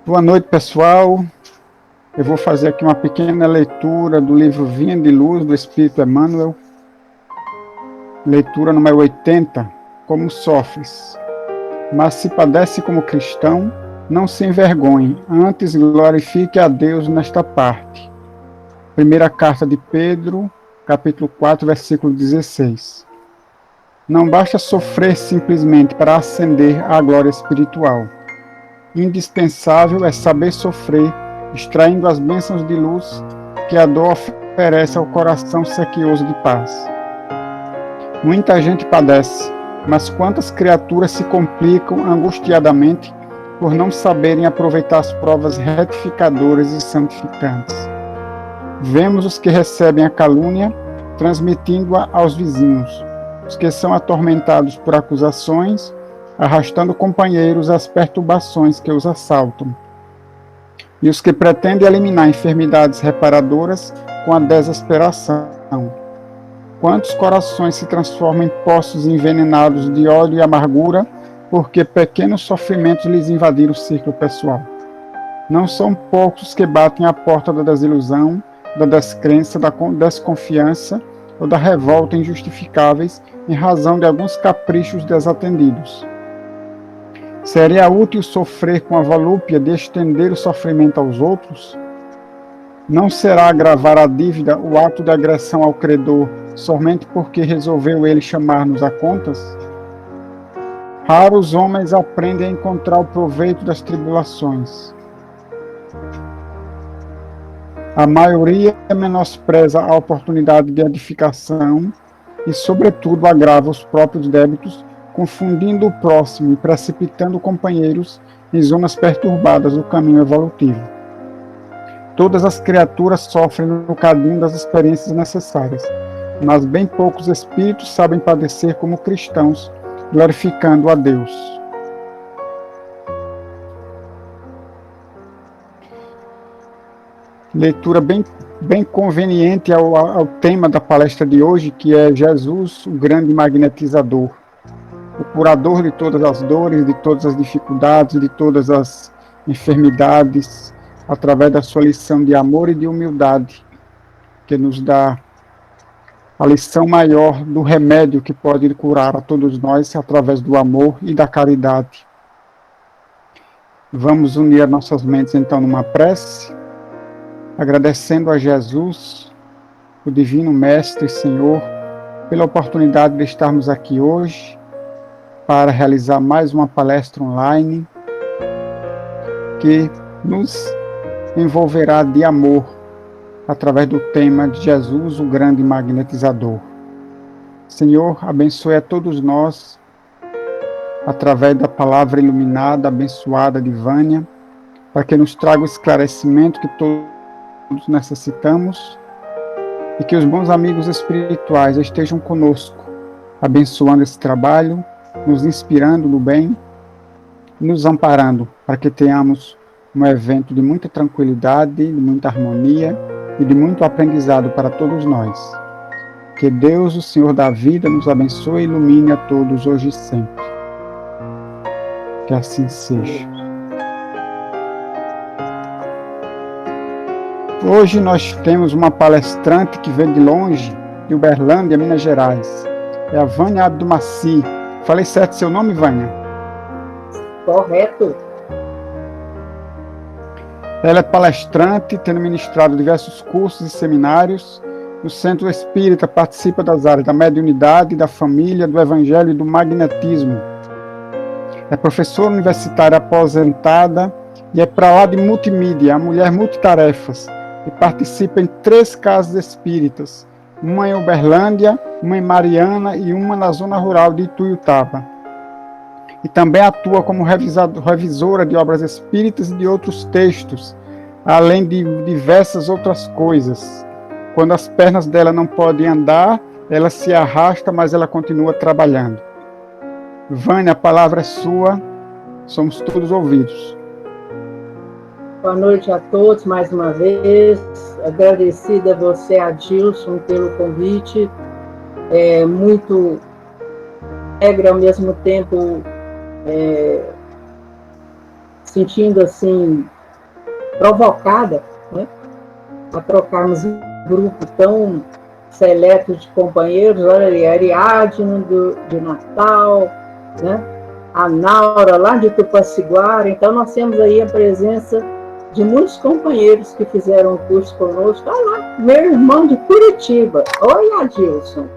Boa noite, pessoal. Eu vou fazer aqui uma pequena leitura do livro Vinha de Luz, do Espírito Emmanuel. Leitura número 80. Como sofres? Mas se padece como cristão, não se envergonhe, antes glorifique a Deus nesta parte. Primeira carta de Pedro, capítulo 4, versículo 16. Não basta sofrer simplesmente para ascender à glória espiritual. Indispensável é saber sofrer, extraindo as bênçãos de luz que a dor oferece ao coração sequioso de paz. Muita gente padece, mas quantas criaturas se complicam angustiadamente por não saberem aproveitar as provas retificadoras e santificantes. Vemos os que recebem a calúnia, transmitindo-a aos vizinhos, os que são atormentados por acusações, arrastando companheiros às perturbações que os assaltam, e os que pretendem eliminar enfermidades reparadoras com a desesperação. Quantos corações se transformam em poços envenenados de ódio e amargura, porque pequenos sofrimentos lhes invadiram o círculo pessoal. Não são poucos que batem à porta da desilusão, da descrença, da desconfiança ou da revolta injustificáveis em razão de alguns caprichos desatendidos. Seria útil sofrer com a volúpia de estender o sofrimento aos outros? Não será agravar a dívida o ato de agressão ao credor somente porque resolveu ele chamar-nos a contas? Raros homens aprendem a encontrar o proveito das tribulações. A maioria menospreza a oportunidade de edificação e, sobretudo, agrava os próprios débitos, confundindo o próximo e precipitando companheiros em zonas perturbadas do caminho evolutivo. Todas as criaturas sofrem no cadinho das experiências necessárias, mas bem poucos espíritos sabem padecer como cristãos, glorificando a Deus. Leitura bem conveniente ao tema da palestra de hoje, que é Jesus, o grande magnetizador, o curador de todas as dores, de todas as dificuldades, de todas as enfermidades, através da sua lição de amor e de humildade, que nos dá a lição maior do remédio que pode curar a todos nós através do amor e da caridade. Vamos unir as nossas mentes então numa prece, agradecendo a Jesus, o Divino Mestre e Senhor, pela oportunidade de estarmos aqui hoje para realizar mais uma palestra online que nos envolverá de amor através do tema de Jesus, o grande magnetizador. Senhor, abençoe a todos nós através da palavra iluminada, abençoada de Vânia, para que nos traga o esclarecimento que todos necessitamos e que os bons amigos espirituais estejam conosco, abençoando esse trabalho, nos inspirando no bem, nos amparando para que tenhamos um evento de muita tranquilidade, de muita harmonia e de muito aprendizado para todos nós. Que Deus, o Senhor da vida, nos abençoe e ilumine a todos hoje e sempre. Que assim seja. Hoje nós temos uma palestrante que vem de longe, de Uberlândia, Minas Gerais. É a Vânia Abdumaci. Falei certo seu nome, Vânia? Correto. Ela é palestrante, tendo ministrado diversos cursos e seminários. No Centro Espírita participa das áreas da mediunidade, da família, do evangelho e do magnetismo. É professora universitária aposentada e é para lá de multimídia, a mulher multitarefas, e participa em 3 casas espíritas, uma em Uberlândia, uma em Mariana e uma na zona rural de Ituiutaba. E também atua como revisora de obras espíritas e de outros textos, além de diversas outras coisas. Quando as pernas dela não podem andar, ela se arrasta, mas ela continua trabalhando. Vânia, a palavra é sua, somos todos ouvidos. Boa noite a todos, mais uma vez. Agradecida a você, Adilson, pelo convite. É muito alegre, ao mesmo tempo, sentindo assim provocada, né, a trocarmos um grupo tão seleto de companheiros. Olha ali, Ariadne de Natal, né, a Naura lá de Tupaciguara. Então nós temos aí a presença de muitos companheiros que fizeram o curso conosco. Olha lá, meu irmão de Curitiba. Oi, Adilson.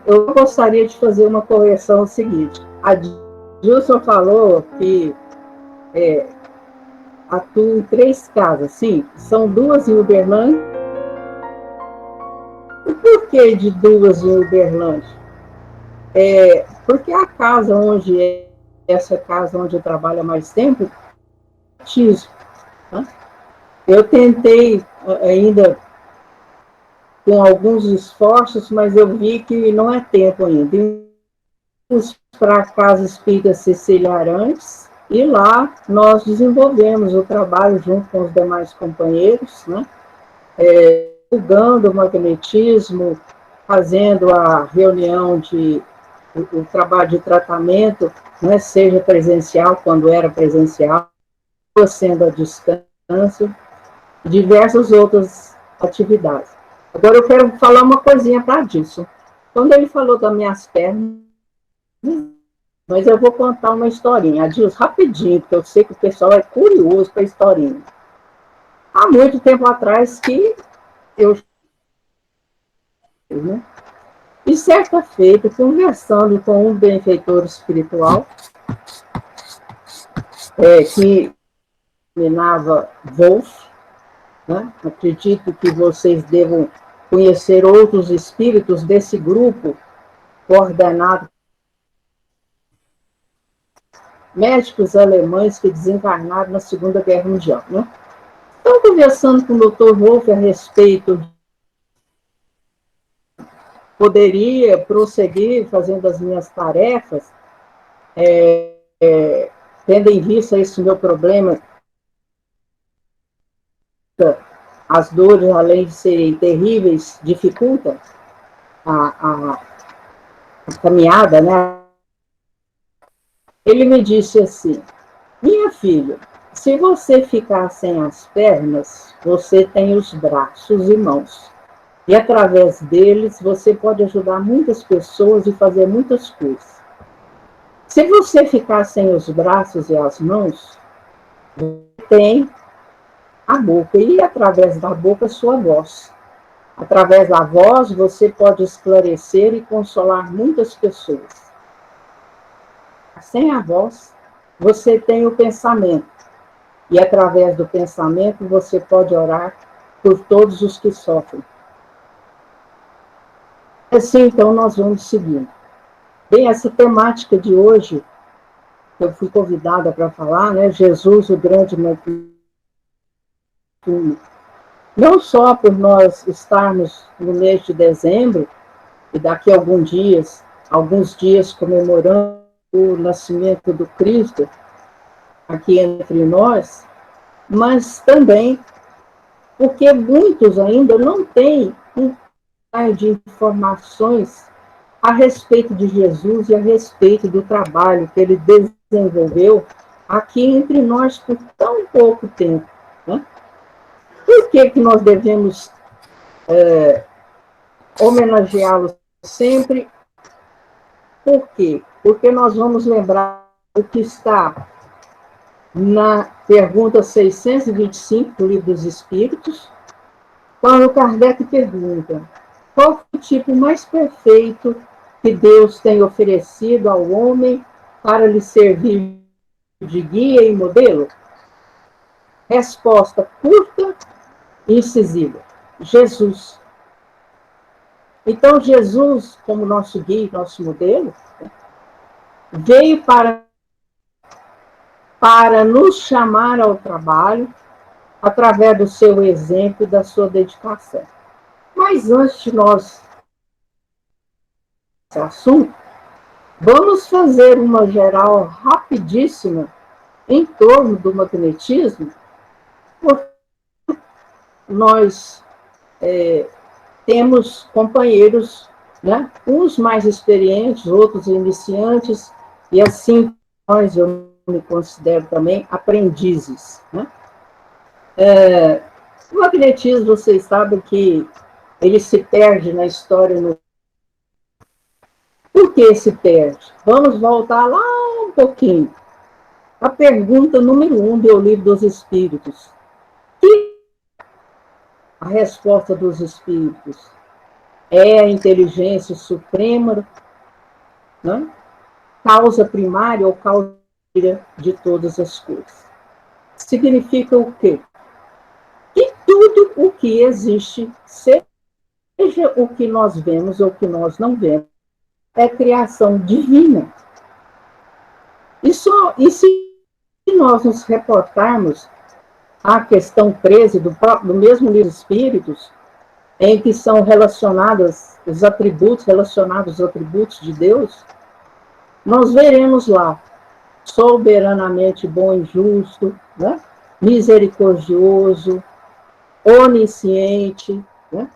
Eu gostaria de fazer uma correção seguinte. A Adilson falou que atua em 3 casas. Sim, são 2 em Uberlândia. E por que de 2 em Uberlândia? Porque a casa onde essa casa onde eu trabalho há mais tempo, batismo, né? Eu tentei ainda com alguns esforços, mas eu vi que não é tempo ainda. Fomos para a Casa Espírita Cecília Arantes, e lá nós desenvolvemos o trabalho junto com os demais companheiros, né? Divulgando o magnetismo, fazendo a reunião o trabalho de tratamento, né, seja presencial, quando era presencial, sendo à distância, diversas outras atividades. Agora eu quero falar uma coisinha para disso. Quando ele falou das minhas pernas, mas eu vou contar uma historinha, Adilson, rapidinho, porque eu sei que o pessoal é curioso para a historinha. Há muito tempo atrás que eu... né? E certa feita, conversando com um benfeitor espiritual, que denominava Wolf, né? Acredito que vocês devam conhecer outros espíritos desse grupo, coordenado médicos alemães que desencarnaram na Segunda Guerra Mundial, né? Então, conversando com o Dr. Wolf a respeito, poderia prosseguir fazendo as minhas tarefas, tendo em vista esse meu problema, as dores, além de serem terríveis, dificultam a caminhada, né? Ele me disse assim: minha filha, se você ficar sem as pernas, você tem os braços e mãos. E através deles você pode ajudar muitas pessoas e fazer muitas coisas. Se você ficar sem os braços e as mãos, você tem a boca, e através da boca sua voz. Através da voz você pode esclarecer e consolar muitas pessoas. Sem a voz, você tem o pensamento. E através do pensamento você pode orar por todos os que sofrem. Assim, então, nós vamos seguindo. Bem, essa temática de hoje, eu fui convidada para falar, né? Jesus, o grande médico. Não só por nós estarmos no mês de dezembro, e daqui a alguns dias comemorando o nascimento do Cristo aqui entre nós, mas também porque muitos ainda não têm um de informações a respeito de Jesus e a respeito do trabalho que ele desenvolveu aqui entre nós por tão pouco tempo, né? Por que nós devemos homenageá-lo sempre? Por quê? Porque nós vamos lembrar o que está na pergunta 625 do Livro dos Espíritos, quando Kardec pergunta: qual foi o tipo mais perfeito que Deus tem oferecido ao homem para lhe servir de guia e modelo? Resposta curta e incisiva: Jesus. Então, Jesus, como nosso guia, nosso modelo, veio para nos chamar ao trabalho através do seu exemplo e da sua dedicação. Mas antes de nós esse assunto, vamos fazer uma geral rapidíssima em torno do magnetismo, porque nós temos companheiros, né, uns mais experientes, outros iniciantes, e assim nós, eu me considero também aprendizes, né? O magnetismo, vocês sabem que ele se perde na história. Por que se perde? Vamos voltar lá um pouquinho. A pergunta número 1 do Livro dos Espíritos. A resposta dos Espíritos é a inteligência suprema, né? Causa primária ou causa de todas as coisas. Significa o quê? Que tudo o que existe, seja o que nós vemos ou o que nós não vemos, é criação divina. E se nós nos reportarmos à questão 13 do mesmo Livro dos Espíritos, em que são relacionados os atributos de Deus, nós veremos lá, soberanamente bom e justo, né? Misericordioso, onisciente, né?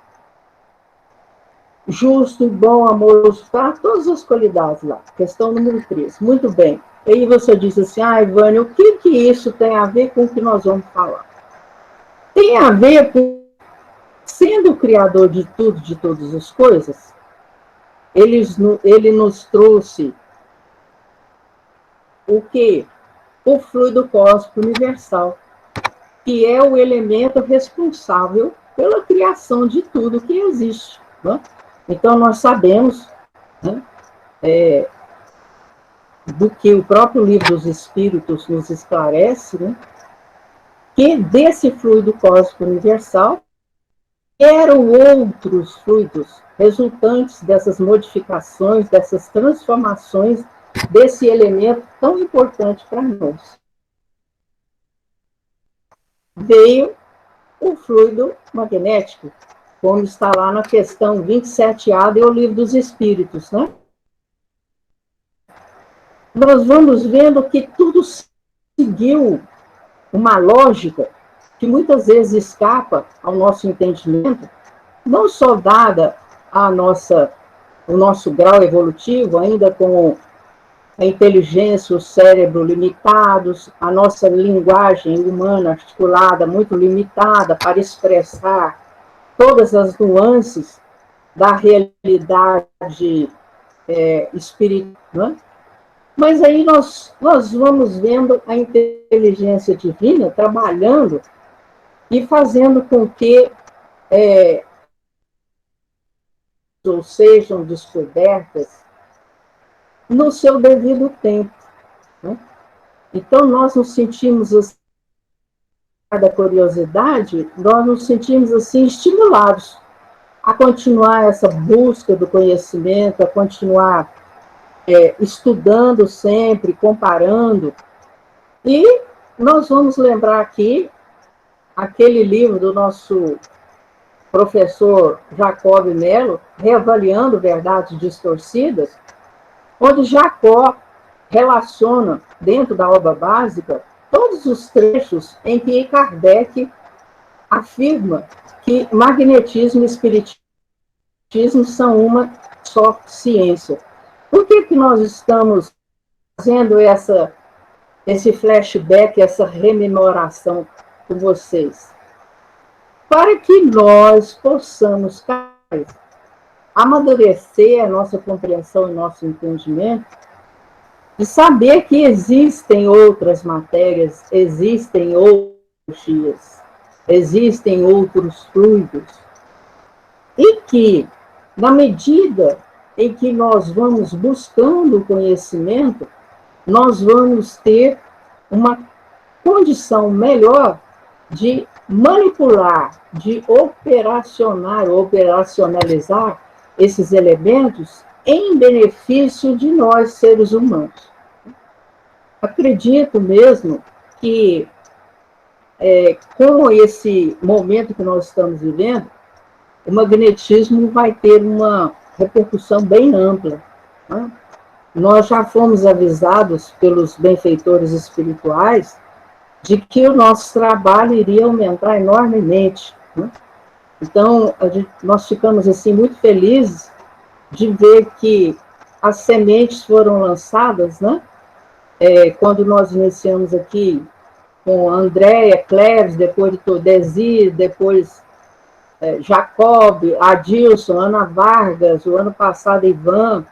Justo, bom, amoroso, tá? Todas as qualidades lá. Questão número 13. Muito bem. E aí você diz assim, Ivânia, o que isso tem a ver com o que nós vamos falar? Tem a ver com, sendo o Criador de tudo, de todas as coisas, ele nos trouxe o quê? O fluido cósmico universal, que é o elemento responsável pela criação de tudo que existe, né? Então, nós sabemos, né, do que o próprio Livro dos Espíritos nos esclarece, né, que desse fluido cósmico universal eram outros fluidos resultantes dessas modificações, dessas transformações desse elemento tão importante para nós. Veio o fluido magnético, como está lá na questão 27A do Livro dos Espíritos, né? Nós vamos vendo que tudo seguiu uma lógica que muitas vezes escapa ao nosso entendimento, não só dada o nosso grau evolutivo, ainda com a inteligência, o cérebro limitados, a nossa linguagem humana articulada muito limitada para expressar todas as nuances da realidade espiritual, né? Mas aí nós vamos vendo a inteligência divina trabalhando e fazendo com que ou sejam descobertas no seu devido tempo, né? Então, nós nos sentimos, assim, da curiosidade, nós nos sentimos, assim, estimulados a continuar essa busca do conhecimento, a continuar estudando sempre, comparando. E nós vamos lembrar aqui aquele livro do nosso professor Jacob Mello, Reavaliando Verdades Distorcidas, onde Jacó relaciona, dentro da obra básica, todos os trechos em que Kardec afirma que magnetismo e espiritismo são uma só ciência. Por que nós estamos fazendo esse flashback, essa rememoração com vocês? Para que nós possamos amadurecer a nossa compreensão e nosso entendimento e saber que existem outras matérias, existem outros dias, existem outros fluidos, e que, na medida em que nós vamos buscando o conhecimento, nós vamos ter uma condição melhor de manipular, de operacionalizar esses elementos em benefício de nós, seres humanos. Acredito mesmo que, com esse momento que nós estamos vivendo, o magnetismo vai ter uma repercussão bem ampla, né? Nós já fomos avisados pelos benfeitores espirituais de que o nosso trabalho iria aumentar enormemente, né? Então, nós ficamos assim muito felizes de ver que as sementes foram lançadas, né? quando nós iniciamos aqui com Andréia, Cleves, depois de Todesi, depois Jacob, Adilson, Ana Vargas, o ano passado Ivan,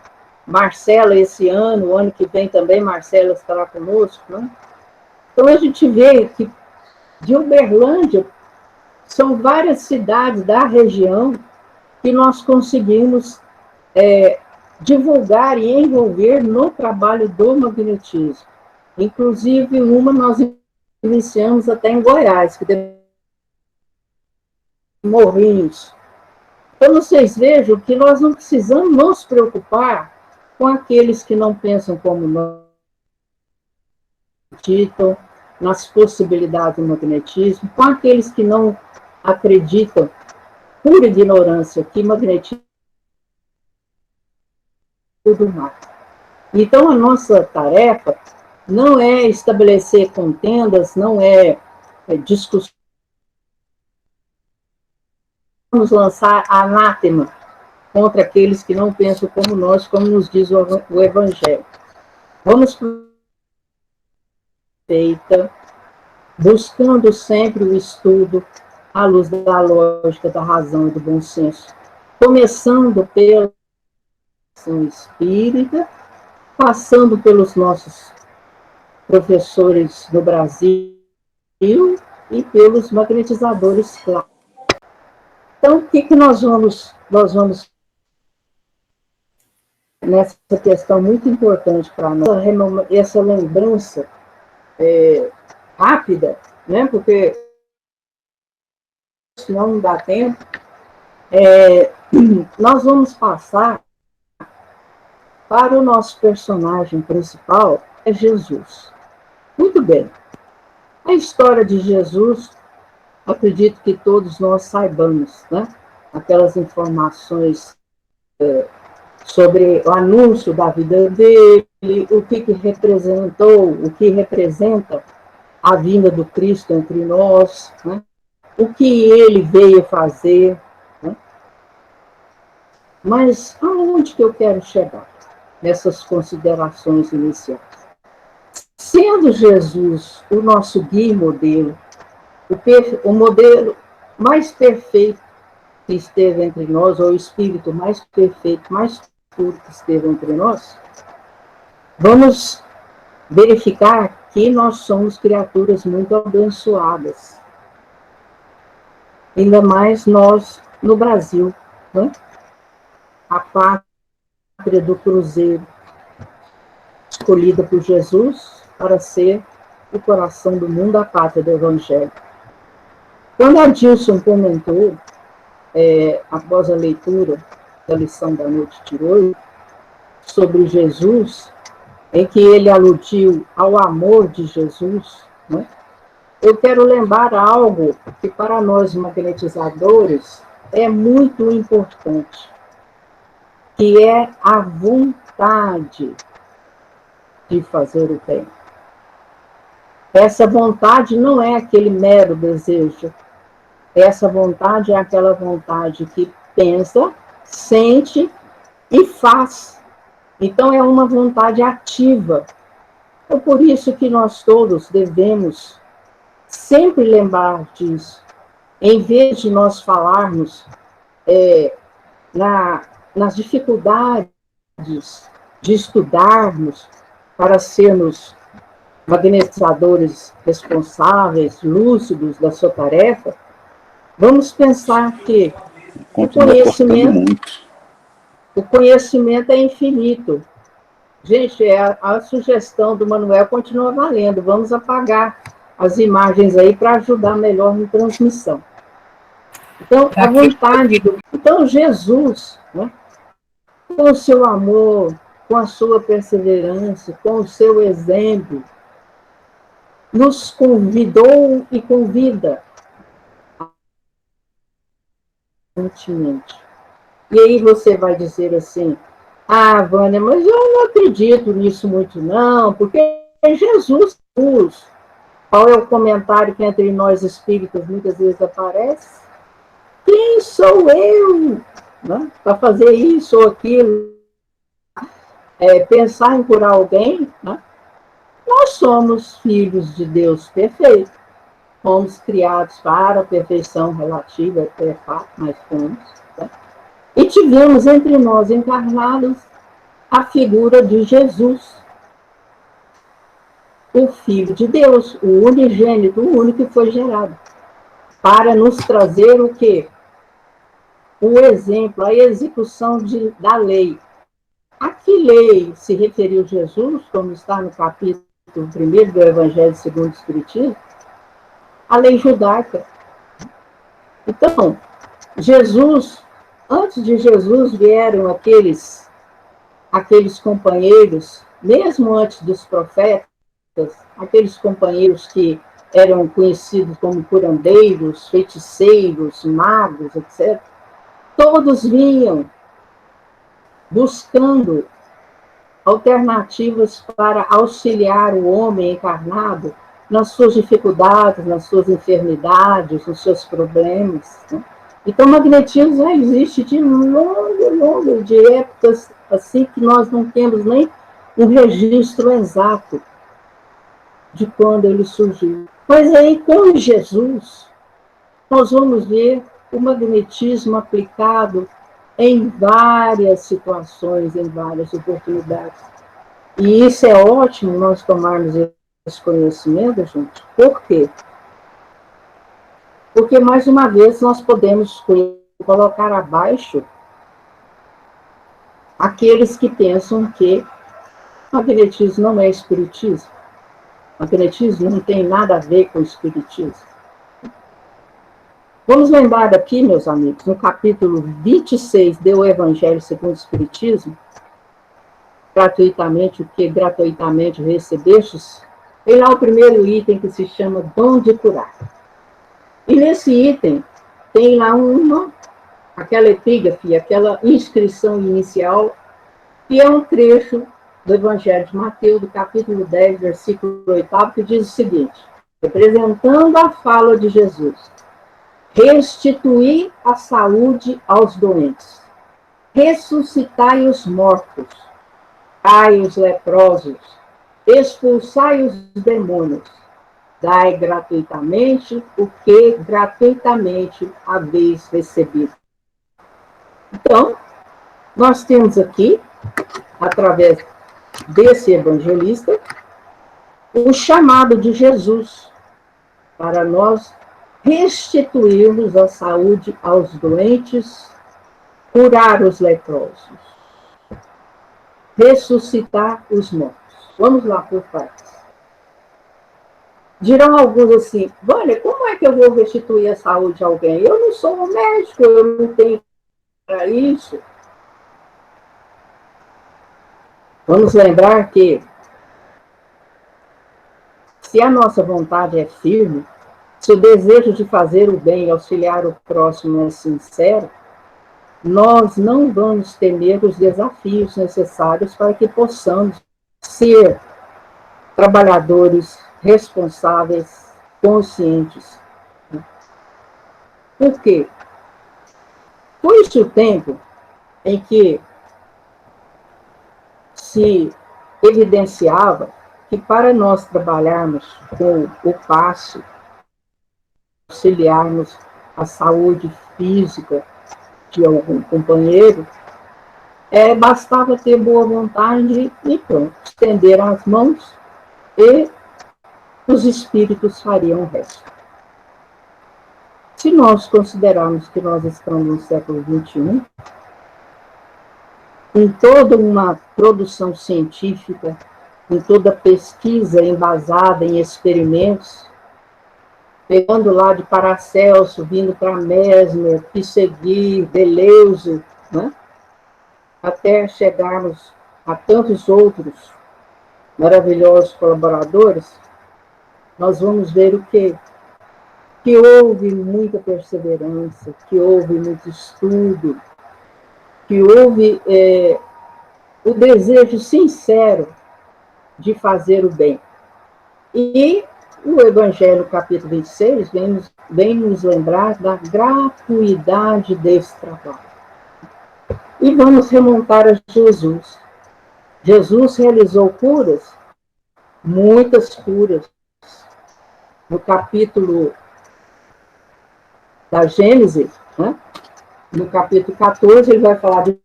Marcela esse ano, o ano que vem também Marcela estará conosco, né? Então a gente vê que de Uberlândia são várias cidades da região que nós conseguimos divulgar e envolver no trabalho do magnetismo. Inclusive, uma nós iniciamos até em Goiás, que Morrinhos. Então, vocês vejam que nós não precisamos nos preocupar com aqueles que não pensam como nós, acreditam nas possibilidades do magnetismo, com aqueles que não acreditam, por ignorância, que magnetismo é tudo mal. Então, a nossa tarefa não é estabelecer contendas, não é discussões, vamos lançar anátema contra aqueles que não pensam como nós, como nos diz o Evangelho. Vamos feita, buscando sempre o estudo à luz da lógica, da razão e do bom senso. Começando pela ação espírita, passando pelos nossos professores no Brasil e pelos magnetizadores clássicos. Então, o que nós vamos nessa questão muito importante para nós, essa lembrança rápida, né? Porque senão não dá tempo. Nós vamos passar para o nosso personagem principal, é Jesus. Muito bem. A história de Jesus, acredito que todos nós saibamos, né? Aquelas informações sobre o anúncio da vida dele, o que representou, o que representa a vinda do Cristo entre nós, né? O que ele veio fazer, né? Mas aonde que eu quero chegar nessas considerações iniciais? Sendo Jesus o nosso guia e modelo, o modelo mais perfeito que esteve entre nós, ou o espírito mais perfeito, mais puro que esteve entre nós, vamos verificar que nós somos criaturas muito abençoadas. Ainda mais nós no Brasil, né? A pátria do Cruzeiro, escolhida por Jesus para ser o coração do mundo, a pátria do Evangelho. Quando Adilson comentou, após a leitura da lição da noite de hoje, sobre Jesus, em que ele aludiu ao amor de Jesus, né? Eu quero lembrar algo que para nós magnetizadores é muito importante, que é a vontade de fazer o bem. Essa vontade não é aquele mero desejo. Essa vontade é aquela vontade que pensa, sente e faz. Então, é uma vontade ativa. É por isso que nós todos devemos sempre lembrar disso. Em vez de nós falarmos nas dificuldades de estudarmos para sermos magnetizadores responsáveis, lúcidos da sua tarefa, vamos pensar que o conhecimento é infinito. Gente, a sugestão do Manuel continua valendo. Vamos apagar as imagens aí para ajudar melhor na transmissão. Então, a vontade do... Então, Jesus, né, com o seu amor, com a sua perseverança, com o seu exemplo, nos convidou e convida constantemente. E aí você vai dizer assim, Vânia, mas eu não acredito nisso muito não, porque Jesus, qual é o comentário que entre nós espíritas muitas vezes aparece? Quem sou eu, né, para fazer isso ou aquilo? Pensar em curar alguém, né? Nós somos filhos de Deus perfeito, fomos criados para a perfeição relativa, é fato, mas fomos. Né? E tivemos entre nós encarnados a figura de Jesus, o Filho de Deus, o unigênito, o único que foi gerado, para nos trazer o quê? O exemplo, a execução da lei. A que lei se referiu Jesus, como está no capítulo 1 do Evangelho segundo o Espiritismo? A lei judaica. Então, Jesus, antes de Jesus vieram aqueles companheiros, mesmo antes dos profetas, aqueles companheiros que eram conhecidos como curandeiros, feiticeiros, magos, etc., todos vinham buscando alternativas para auxiliar o homem encarnado nas suas dificuldades, nas suas enfermidades, nos seus problemas. Né? Então, o magnetismo já existe de longo, de épocas assim que nós não temos nem um registro exato de quando ele surgiu. Mas aí, com Jesus, nós vamos ver o magnetismo aplicado em várias situações, em várias oportunidades. E isso é ótimo nós tomarmos esse conhecimento, gente. Por quê? Porque, mais uma vez, nós podemos colocar abaixo aqueles que pensam que magnetismo não é espiritismo. Magnetismo não tem nada a ver com espiritismo. Vamos lembrar aqui, meus amigos, no capítulo 26 do Evangelho segundo o Espiritismo, gratuitamente, o que gratuitamente recebestes, tem lá o primeiro item que se chama dom de curar. E nesse item tem lá aquela epígrafe, aquela inscrição inicial, que é um trecho do Evangelho de Mateus, do capítulo 10, versículo 8, que diz o seguinte, representando a fala de Jesus: restituir a saúde aos doentes, ressuscitai os mortos, curai os leprosos, expulsai os demônios, dai gratuitamente o que gratuitamente haveis recebido. Então, nós temos aqui, através desse evangelista, o chamado de Jesus para nós restituirmos a saúde aos doentes, curar os leprosos, ressuscitar os mortos. Vamos lá por partes. Dirão alguns assim, olha, como é que eu vou restituir a saúde a alguém? Eu não sou um médico, eu não tenho para isso. Vamos lembrar que se a nossa vontade é firme, se o desejo de fazer o bem e auxiliar o próximo é sincero, nós não vamos temer os desafios necessários para que possamos ser trabalhadores responsáveis, conscientes. Por quê? Foi-se o tempo em que se evidenciava que para nós trabalharmos com o passe, auxiliarmos a saúde física de algum companheiro, bastava ter boa vontade e pronto, estender as mãos e os espíritos fariam o resto. Se nós considerarmos que nós estamos no século XXI, em toda uma produção científica, em toda pesquisa embasada em experimentos, pegando lá de Paracelso, vindo para Mesmer, Pissegui, Deleuze, né? Até chegarmos a tantos outros maravilhosos colaboradores, nós vamos ver o quê? Que houve muita perseverança, que houve muito estudo, que houve o desejo sincero de fazer o bem. E o Evangelho, capítulo 26, vem nos lembrar da gratuidade desse trabalho. E vamos remontar a Jesus. Jesus realizou curas muitas curas. No capítulo da Gênesis, né? No capítulo 14, ele vai falar de...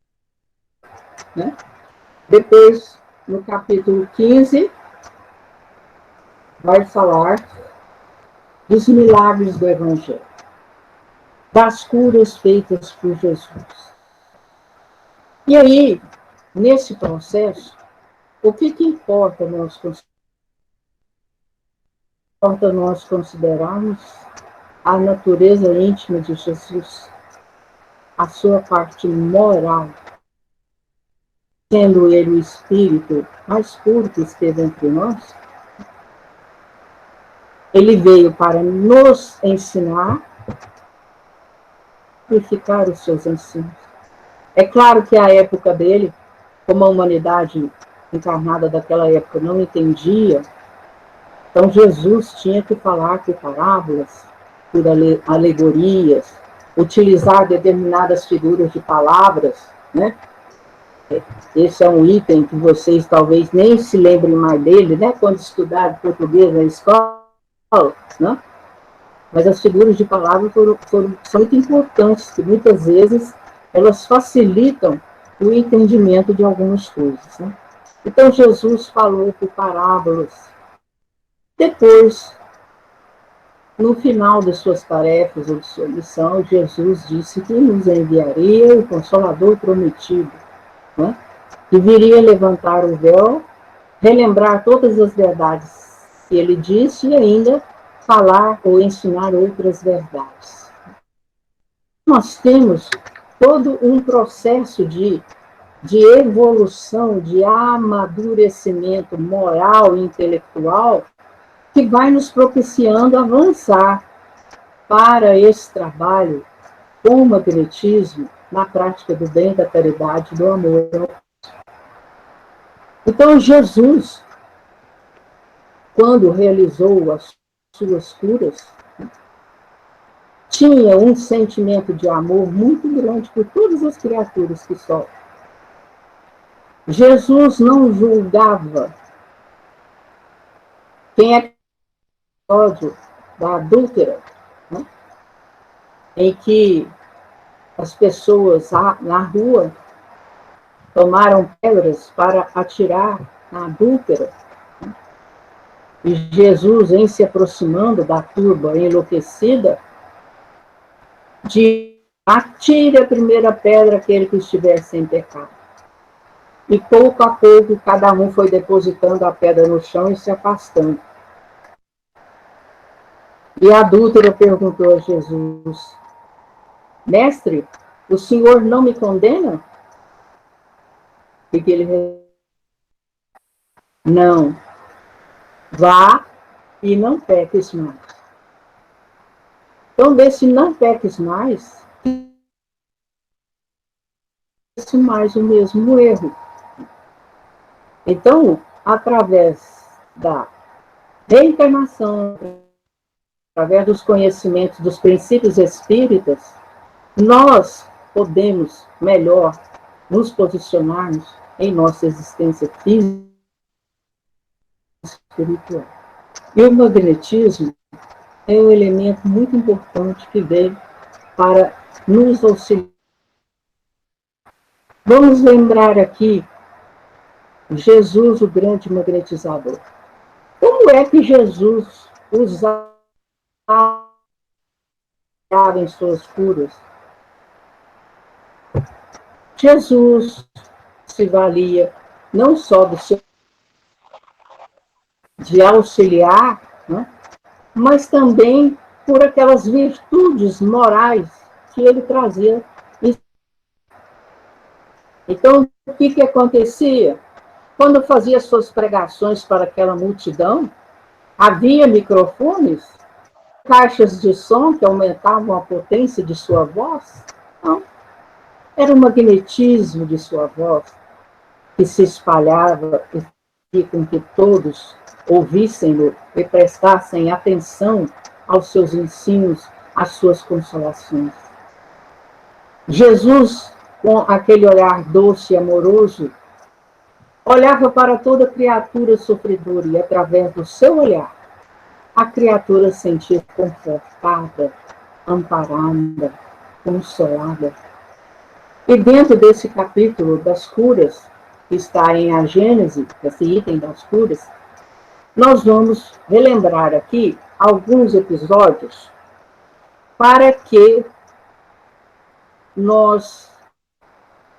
Né? Depois, no capítulo 15, vai falar dos milagres do Evangelho, das curas feitas por Jesus. E aí, nesse processo, o que importa nós considerarmos a natureza íntima de Jesus, a sua parte moral, sendo ele o Espírito mais puro que esteve entre nós? Ele veio para nos ensinar e ficar os seus ensinos. É claro que a época dele, como a humanidade encarnada daquela época não entendia, então Jesus tinha que falar por parábolas, por alegorias, utilizar determinadas figuras de palavras, né? Esse é um item que vocês talvez nem se lembrem mais dele, né? Quando estudaram português na escola, né? Mas as figuras de palavras são muito importantes, que muitas vezes elas facilitam o entendimento de algumas coisas, né? Então Jesus falou por parábolas. Depois, no final de suas tarefas ou de sua missão, Jesus disse que nos enviaria o Consolador prometido, né? Que viria levantar o véu, relembrar todas as verdades que ele disse e ainda falar ou ensinar outras verdades. Nós temos todo um processo de evolução, de amadurecimento moral e intelectual que vai nos propiciando avançar para esse trabalho com o magnetismo na prática do bem, da caridade, do amor. Então, Jesus, quando realizou as suas curas, tinha um sentimento de amor muito grande por todas as criaturas que sofrem. Jesus não julgava. Quem é ódio da adúltera, né? Em que as pessoas na rua tomaram pedras para atirar na adúltera, né? E Jesus, em se aproximando da turba enlouquecida, diz: atire a primeira pedra aquele que estiver sem pecado. E pouco a pouco cada um foi depositando a pedra no chão e se afastando. E a adúltera perguntou a Jesus: mestre, o senhor não me condena? E que ele: não, vá e não peques mais. Então, desse não peques mais, esse mais o mesmo erro. Então, através da reencarnação, através dos conhecimentos dos princípios espíritas, nós podemos melhor nos posicionarmos em nossa existência física e espiritual. E o magnetismo é um elemento muito importante que veio para nos auxiliar. Vamos lembrar aqui Jesus, o grande magnetizador. Como é que Jesus usava em suas curas? Jesus se valia não só do seu de auxiliar, né, mas também por aquelas virtudes morais que ele trazia. Então, o que acontecia? Quando fazia suas pregações para aquela multidão, havia microfones, caixas de som que aumentavam a potência de sua voz? Não. Era o magnetismo de sua voz que se espalhava e com que todos ouvissem-no e prestassem atenção aos seus ensinos, às suas consolações. Jesus, com aquele olhar doce e amoroso, olhava para toda criatura sofredora e, através do seu olhar, a criatura sentia confortada, amparada, consolada. E dentro desse capítulo das curas, que está em a Gênese, esse item das curas, nós vamos relembrar aqui alguns episódios para que nós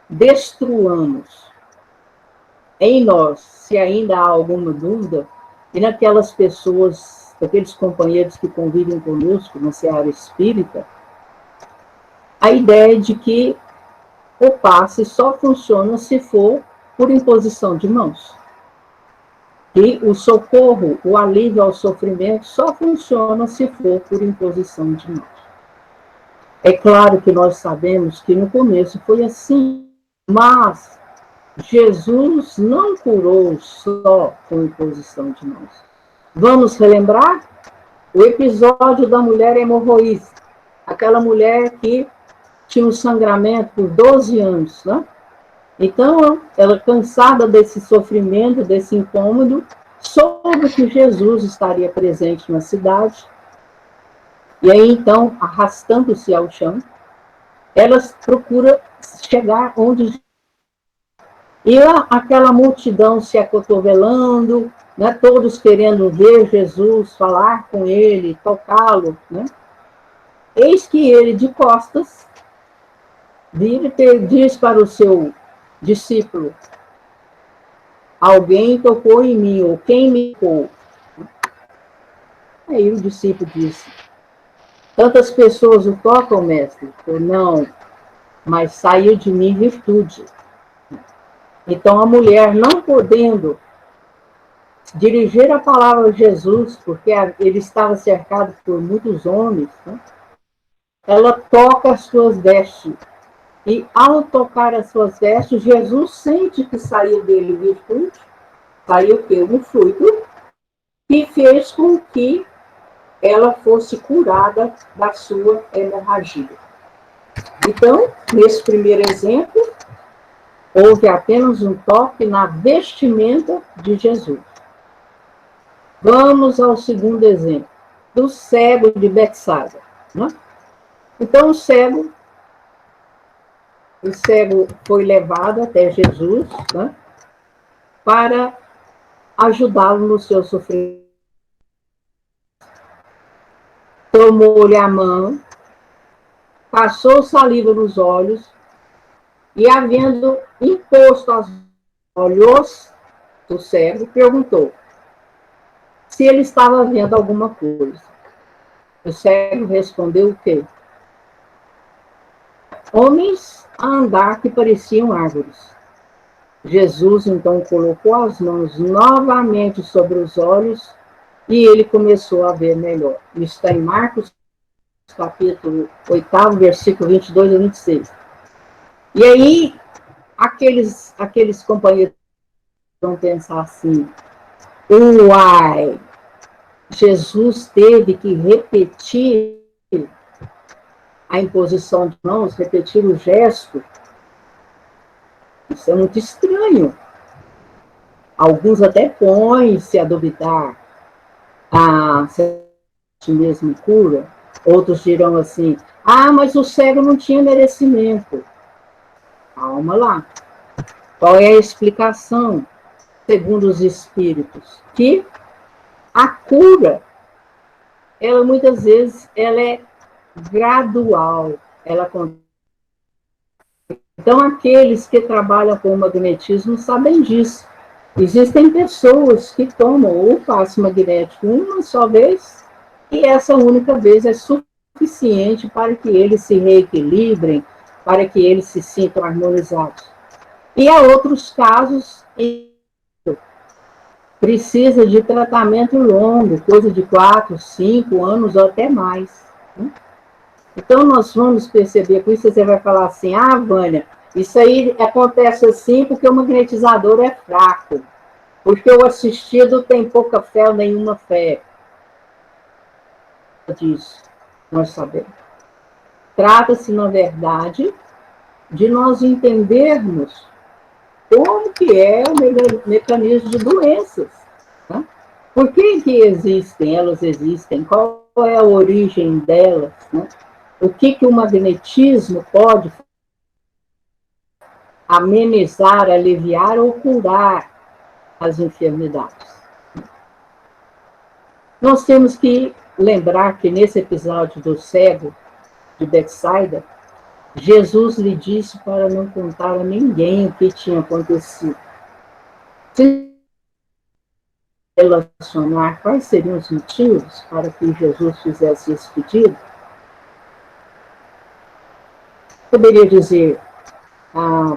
destruamos em nós, se ainda há alguma dúvida, e naquelas pessoas, aqueles companheiros que convivem conosco na seara espírita, a ideia de que o passe só funciona se for por imposição de mãos. E o socorro, o alívio ao sofrimento só funciona se for por imposição de mãos. É claro que nós sabemos que no começo foi assim, mas Jesus não curou só com imposição de mãos. Vamos relembrar o episódio da mulher hemorroísta, aquela mulher que tinha um sangramento por 12 anos, né? Então, ela, cansada desse sofrimento, desse incômodo, soube que Jesus estaria presente na cidade. E aí, então, arrastando-se ao chão, ela procura chegar onde... E aquela multidão se acotovelando, né, todos querendo ver Jesus, falar com ele, tocá-lo, né? Eis que ele, de costas, vira e diz para o seu discípulo: alguém tocou em mim, ou quem me tocou? Aí o discípulo disse: tantas pessoas o tocam, mestre? Eu, não, mas saiu de mim virtude. Então a mulher, não podendo dirigir a palavra a Jesus, porque ele estava cercado por muitos homens, né? Ela toca as suas vestes. E ao tocar as suas vestes, Jesus sente que saiu dele virtude, saiu o quê? Um fluido, que fez com que ela fosse curada da sua hemorragia. Então, nesse primeiro exemplo, houve apenas um toque na vestimenta de Jesus. Vamos ao segundo exemplo, do cego de Betsaida, né? Então, o cego foi levado até Jesus, né, para ajudá-lo no seu sofrimento. Tomou-lhe a mão, passou saliva nos olhos e, havendo imposto aos olhos do cego, perguntou se ele estava vendo alguma coisa. O cego respondeu o quê? Homens a andar que pareciam árvores. Jesus, então, colocou as mãos novamente sobre os olhos e ele começou a ver melhor. Isso está em Marcos, capítulo 8, versículo 22 a 26. E aí, aqueles companheiros vão pensar assim: uai, Jesus teve que repetir a imposição de mãos, repetir o gesto. Isso é muito estranho. Alguns até põem-se a duvidar. Se mesmo cura. Outros dirão assim: mas o cego não tinha merecimento. Calma lá. Qual é a explicação, segundo os espíritos? Que a cura, ela muitas vezes, ela é gradual. Então, aqueles que trabalham com o magnetismo sabem disso. Existem pessoas que tomam o passe magnético uma só vez, e essa única vez é suficiente para que eles se reequilibrem, para que eles se sintam harmonizados. E há outros casos em que precisa de tratamento longo, coisa de 4, 5 anos ou até mais. Então, nós vamos perceber, com isso você vai falar assim: Vânia, isso aí acontece assim porque o magnetizador é fraco, porque o assistido tem pouca fé ou nenhuma fé. Disso, nós sabemos. Trata-se, na verdade, de nós entendermos como que é o mecanismo de doenças. Né? Por que existem? Elas existem? Qual é a origem delas? Né? O que o magnetismo pode amenizar, aliviar ou curar as enfermidades? Nós temos que lembrar que nesse episódio do cego de Betsaida, Jesus lhe disse para não contar a ninguém o que tinha acontecido. Se relacionar quais seriam os motivos para que Jesus fizesse esse pedido, poderia dizer,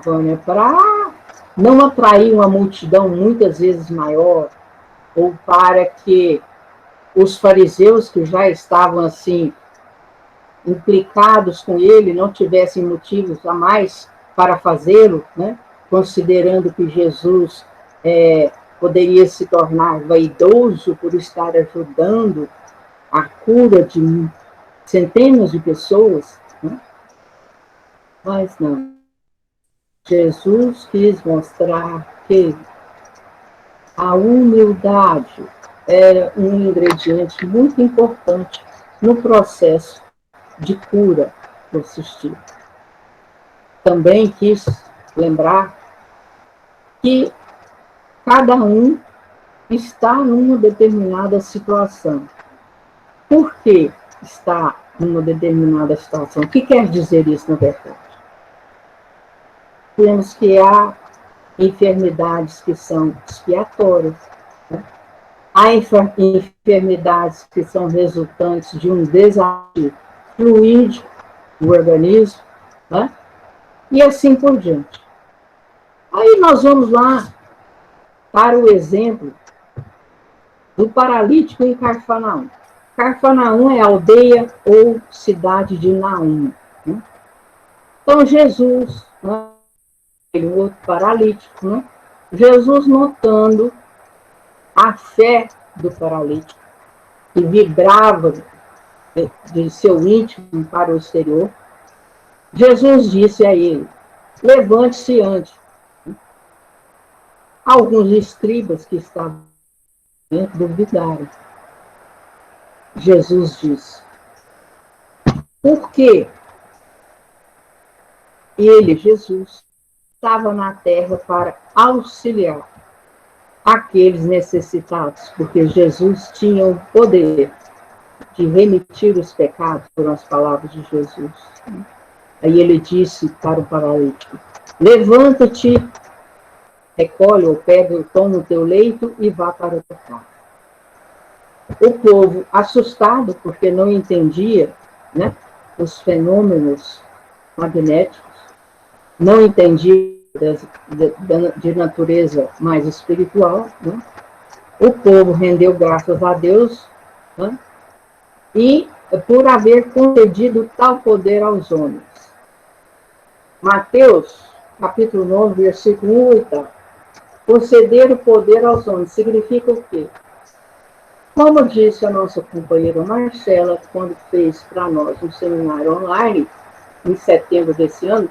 Vânia, para não atrair uma multidão muitas vezes maior, ou para que os fariseus que já estavam assim implicados com ele não tivessem motivos a mais para fazê-lo, né? Considerando que Jesus poderia se tornar vaidoso por estar ajudando a cura de centenas de pessoas, né? Mas não. Jesus quis mostrar que a humildade era um ingrediente muito importante no processo de cura do assistido. Também quis lembrar que cada um está numa determinada situação. Por que está numa determinada situação? O que quer dizer isso, na verdade? Temos que há enfermidades que são expiatórias, né? Há enfermidades que são resultantes de um desafio fluídico do organismo, né? E assim por diante. Aí nós vamos lá para o exemplo do paralítico em Cafarnaum. Cafarnaum é aldeia ou cidade de Naum. Né? Então Jesus, né, o outro paralítico, né? Jesus notando a fé do paralítico, que vibrava de seu íntimo para o exterior, Jesus disse a ele, levante-se ande. Alguns escribas que estavam dentro duvidaram. Jesus disse, por que ele, Jesus, estava na terra para auxiliar aqueles necessitados, porque Jesus tinha o poder de remitir os pecados, foram as palavras de Jesus. Aí ele disse para o paralítico, levanta-te, recolhe ou pega, toma o teu leito e vá para o teu casa. O povo, assustado, porque não entendia, né, os fenômenos magnéticos, não entendia de natureza mais espiritual, né? O povo rendeu graças a Deus, né? E por haver concedido tal poder aos homens. Mateus, capítulo 9, versículo 1 e 8. Conceder o poder aos homens significa o quê? Como disse a nossa companheira Marcela, quando fez para nós um seminário online, em setembro desse ano,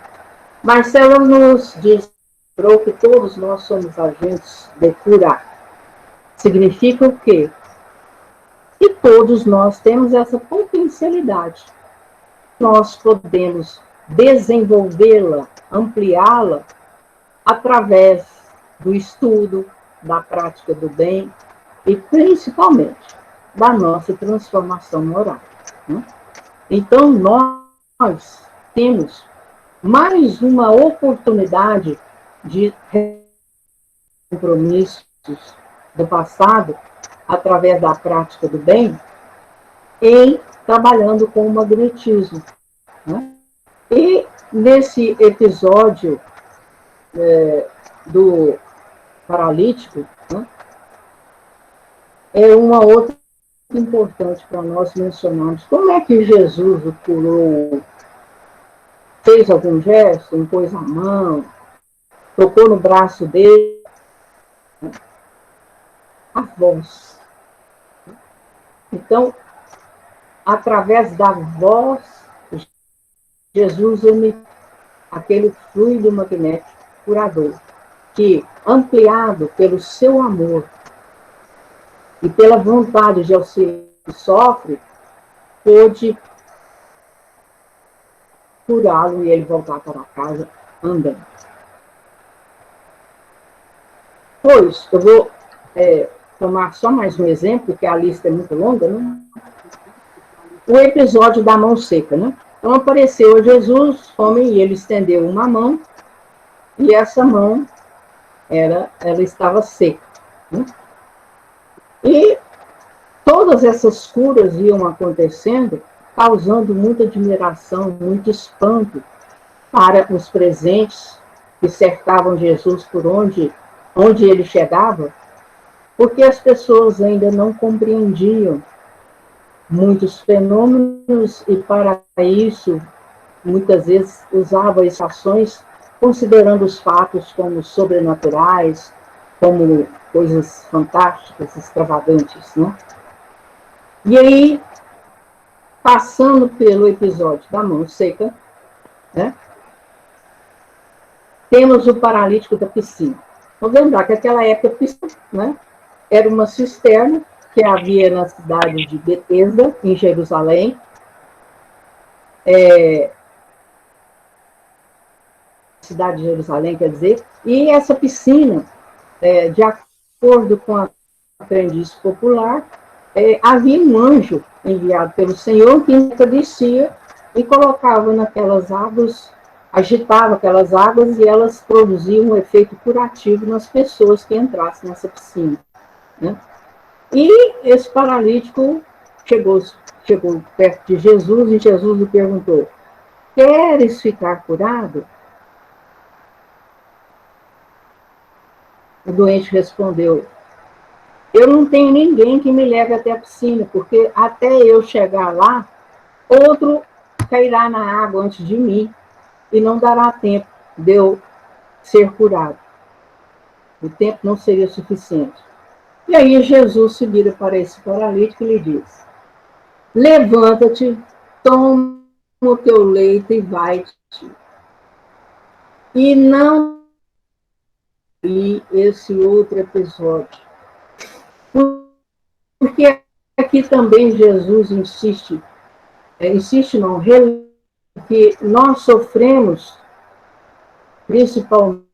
Marcela nos disse que todos nós somos agentes de curar. Significa o quê? Que todos nós temos essa potencialidade. Nós podemos desenvolvê-la, ampliá-la, através do estudo, da prática do bem e, principalmente, da nossa transformação moral. Né? Então, nós temos mais uma oportunidade de compromissos do passado, através da prática do bem, em trabalhando com o magnetismo. Né? E nesse episódio do paralítico, né, é uma outra importante para nós mencionarmos. Como é que Jesus o curou? Fez algum gesto, impôs a mão, tocou no braço dele? A voz. Então, através da voz, Jesus emitiu aquele fluido magnético curador. que, ampliado pelo seu amor e pela vontade de auxílio que sofre, pôde curá-lo e ele voltar para casa andando. Pois, eu vou tomar só mais um exemplo, porque a lista é muito longa, né? O episódio da mão seca, né? Então apareceu a Jesus, homem, e ele estendeu uma mão, e essa mão, ela estava seca, né? E todas essas curas iam acontecendo, causando muita admiração, muito espanto para os presentes que cercavam Jesus por onde ele chegava, porque as pessoas ainda não compreendiam muitos fenômenos e, para isso, muitas vezes usava ações considerando os fatos como sobrenaturais, como coisas fantásticas, extravagantes, né? E aí, passando pelo episódio da mão seca, né, temos o paralítico da piscina. Vamos lembrar que naquela época a piscina, né, era uma cisterna que havia na cidade de Betesda, em Jerusalém. Cidade de Jerusalém, quer dizer, e essa piscina, de acordo com a crendice popular, havia um anjo enviado pelo Senhor que descia e colocava naquelas águas, agitava aquelas águas e elas produziam um efeito curativo nas pessoas que entrassem nessa piscina, né? E esse paralítico chegou perto de Jesus e Jesus lhe perguntou: queres ficar curado? O doente respondeu: eu não tenho ninguém que me leve até a piscina, porque até eu chegar lá, outro cairá na água antes de mim e não dará tempo de eu ser curado. O tempo não seria suficiente. E aí Jesus se vira para esse paralítico e lhe diz: levanta-te, toma o teu leito e vai-te. E não vi esse outro episódio. Porque aqui também Jesus insiste não, que nós sofremos, principalmente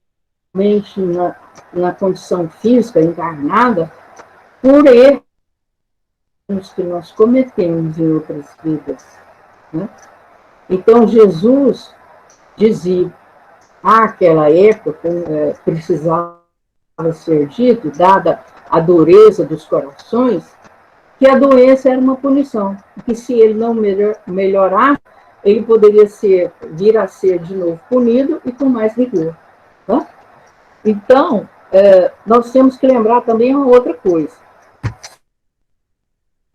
na condição física encarnada, por erros que nós cometemos em outras vidas, né? Então, Jesus dizia, àquela época, precisava ser dito, dada a dureza dos corações, que a doença era uma punição, que se ele não melhorar, ele poderia vir a ser de novo punido e com mais rigor. Tá? Então, nós temos que lembrar também uma outra coisa.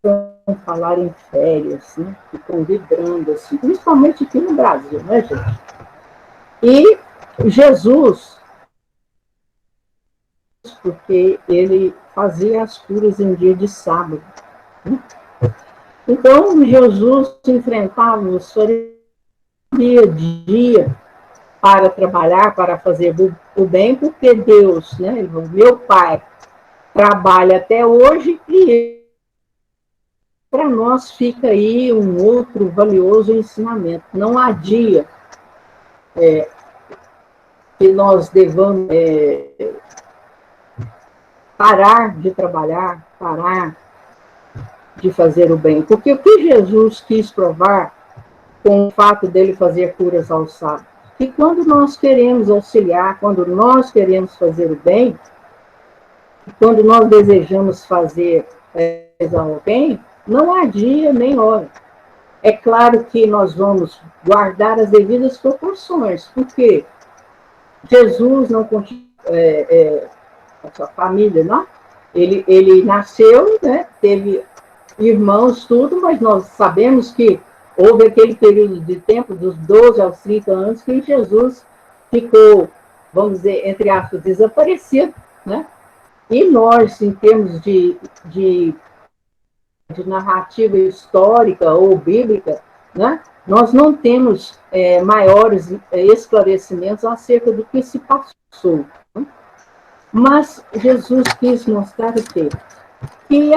Vamos falar em férias, né? Ficam vibrando, assim, principalmente aqui no Brasil, né, gente? E Jesus, porque ele fazia as curas em dia de sábado, né? Então, Jesus enfrentava os fariseus dia a dia para trabalhar, para fazer o bem, porque Deus, né, meu Pai, trabalha até hoje e para nós fica aí um outro valioso ensinamento. Não há dia que nós devamos parar de trabalhar, parar de fazer o bem. Porque o que Jesus quis provar com o fato dele fazer curas ao sábado? Que quando nós queremos auxiliar, quando nós queremos fazer o bem, quando nós desejamos fazer ao bem, não há dia nem hora. É claro que nós vamos guardar as devidas proporções, porque Jesus não continua, a sua família, não? Ele nasceu, né, teve irmãos, tudo, mas nós sabemos que houve aquele período de tempo, dos 12 aos 30 anos, que Jesus ficou, vamos dizer, entre aspas, desaparecido, né? E nós, em termos de narrativa histórica ou bíblica, né, nós não temos maiores esclarecimentos acerca do que se passou, né? Mas Jesus quis mostrar o quê? Que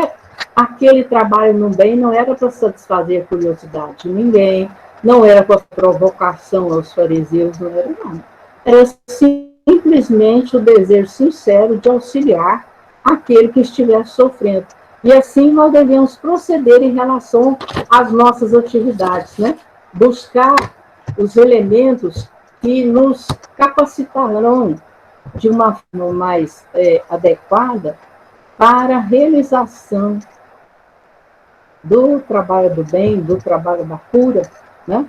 aquele trabalho no bem não era para satisfazer a curiosidade de ninguém, não era para provocação aos fariseus, não era nada. Era simplesmente o desejo sincero de auxiliar aquele que estivesse sofrendo. E assim nós devemos proceder em relação às nossas atividades, né? Buscar os elementos que nos capacitarão de uma forma mais adequada para a realização do trabalho do bem, do trabalho da cura, né?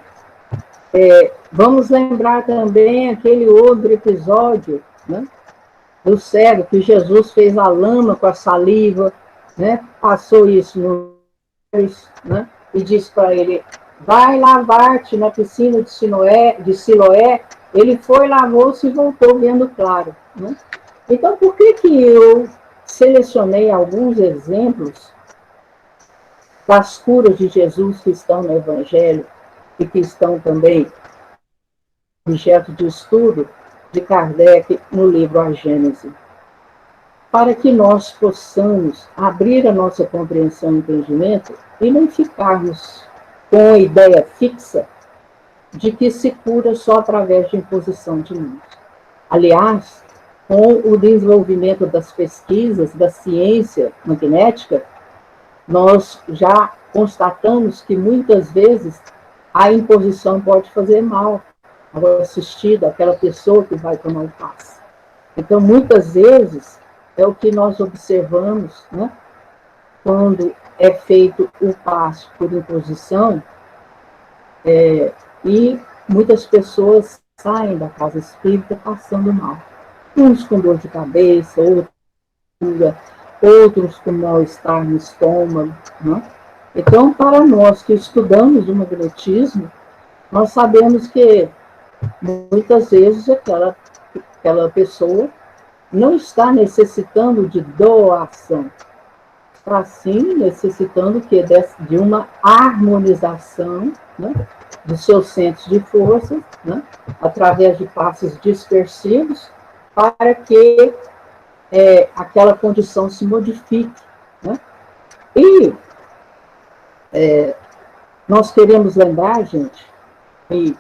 Vamos lembrar também aquele outro episódio, né, do cego, que Jesus fez a lama com a saliva, né, passou isso no né, e disse para ele, vai lavar-te na piscina de Siloé. Ele foi, lavou-se e voltou vendo claro. Né? Então, por que eu selecionei alguns exemplos das curas de Jesus que estão no Evangelho e que estão também objeto de estudo de Kardec no livro A Gênese? Para que nós possamos abrir a nossa compreensão e entendimento e não ficarmos com a ideia fixa de que se cura só através de imposição de mãos. Aliás, com o desenvolvimento das pesquisas da ciência magnética, nós já constatamos que muitas vezes a imposição pode fazer mal ao assistido, àquela pessoa que vai tomar o passe. Então, muitas vezes, é o que nós observamos, né? Quando é feito o passe por imposição, e muitas pessoas saem da casa espírita passando mal. Uns com dor de cabeça, outros com mal-estar no estômago. Né? Então, para nós que estudamos o magnetismo, nós sabemos que muitas vezes aquela pessoa não está necessitando de doação, está sim necessitando de uma harmonização, né, dos seus centros de força, né, através de passos dispersivos, para que aquela condição se modifique. Né? E nós queremos lembrar, gente, e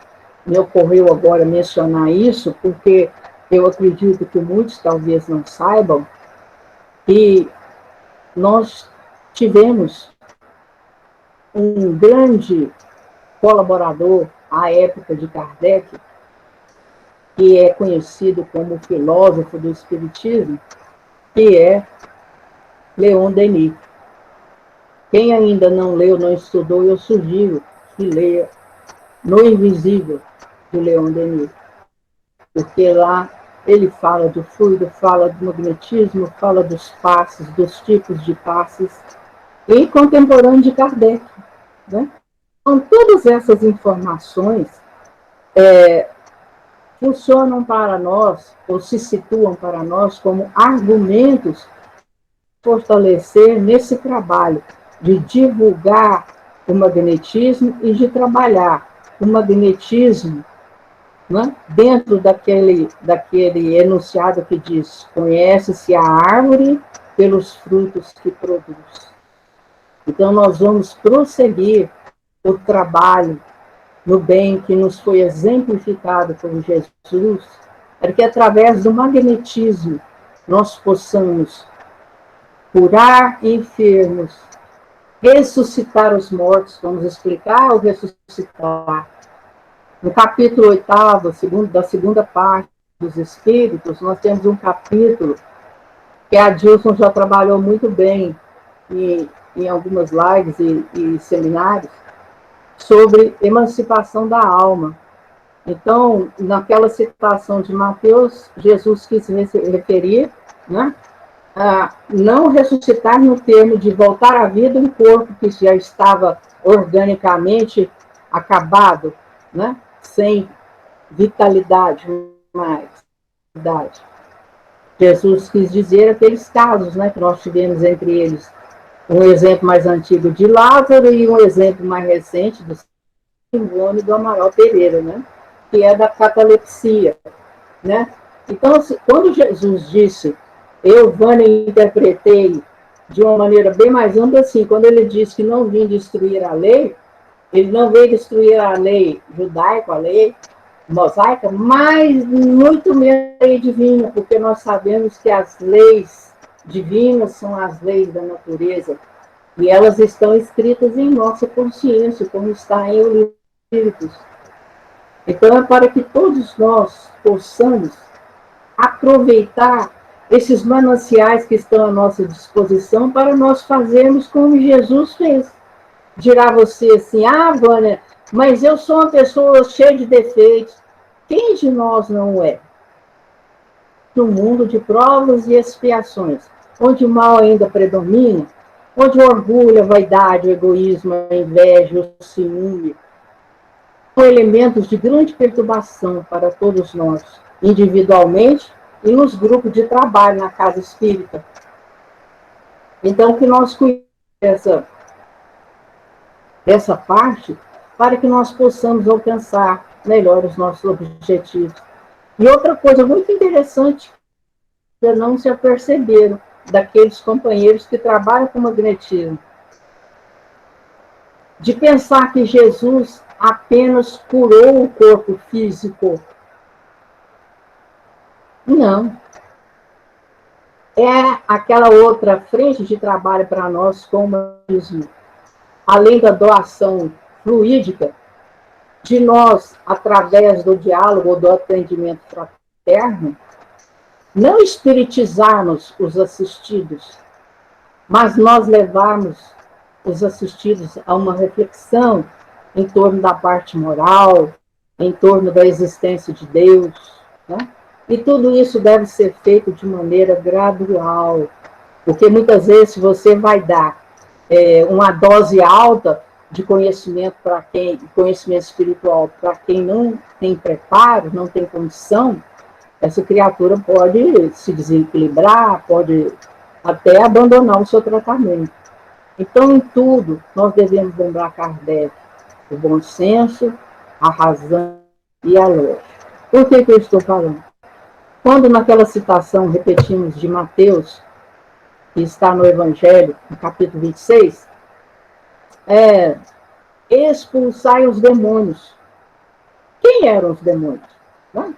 me ocorreu agora mencionar isso, porque eu acredito que muitos talvez não saibam, que nós tivemos um grande colaborador à época de Kardec, que é conhecido como filósofo do Espiritismo, que é Leon Denis. Quem ainda não leu, não estudou, eu sugiro que leia No Invisível, de Leon Denis, porque lá ele fala do fluido, fala do magnetismo, fala dos passes, dos tipos de passes, e contemporâneo de Kardec. Né? Então, todas essas informações funcionam para nós, ou se situam para nós como argumentos fortalecer nesse trabalho de divulgar o magnetismo e de trabalhar o magnetismo, né, dentro daquele enunciado que diz: conhece-se a árvore pelos frutos que produz. Então, nós vamos prosseguir o trabalho no bem que nos foi exemplificado por Jesus, para que através do magnetismo nós possamos curar enfermos, ressuscitar os mortos. Vamos explicar o ressuscitar. No capítulo 8º, da segunda parte dos Espíritos, nós temos um capítulo que a Dilson já trabalhou muito bem em algumas lives e seminários, sobre emancipação da alma. Então, naquela citação de Mateus, Jesus quis se referir, né, a não ressuscitar no termo de voltar à vida um corpo que já estava organicamente acabado, né, sem vitalidade mais. Jesus quis dizer aqueles casos, né, que nós tivemos, entre eles um exemplo mais antigo de Lázaro e um exemplo mais recente do Simone do Amaral Pereira, né, que é da catalepsia. Né? Então, quando Jesus disse Eu, Vânia, interpretei de uma maneira bem mais ampla, assim, quando ele diz que não vim destruir a lei, ele não veio destruir a lei judaica, a lei mosaica, mas muito menos a lei divina, porque nós sabemos que as leis divinas são as leis da natureza, e elas estão escritas em nossa consciência, como está em O Livro dos Espíritos. Então, é para que todos nós possamos aproveitar esses mananciais que estão à nossa disposição para nós fazermos como Jesus fez. Dirá você assim, ah, Vânia, mas eu sou uma pessoa cheia de defeitos. Quem de nós não é? No mundo de provas e expiações, onde o mal ainda predomina, onde o orgulho, a vaidade, o egoísmo, a inveja, o ciúme, são elementos de grande perturbação para todos nós, individualmente e nos grupos de trabalho na casa espírita. Então, que nós cuidemos dessa parte para que nós possamos alcançar melhor os nossos objetivos. E outra coisa muito interessante, que não se aperceberam daqueles companheiros que trabalham com magnetismo, de pensar que Jesus apenas curou o corpo físico. Não. É aquela outra frente de trabalho para nós com o magnetismo, além da doação fluídica, de nós, através do diálogo ou do atendimento fraterno, não espiritizarmos os assistidos, mas nós levarmos os assistidos a uma reflexão em torno da parte moral, em torno da existência de Deus, né? E tudo isso deve ser feito de maneira gradual, porque muitas vezes você vai dar uma dose alta de conhecimento para quem, conhecimento espiritual para quem não tem preparo, não tem condição, essa criatura pode se desequilibrar, pode até abandonar o seu tratamento. Então, em tudo, nós devemos lembrar Kardec, o bom senso, a razão e a lógica. Por que eu estou falando? Quando naquela citação repetimos de Mateus, que está no Evangelho, no capítulo 26, expulsai os demônios. Quem eram os demônios? Não?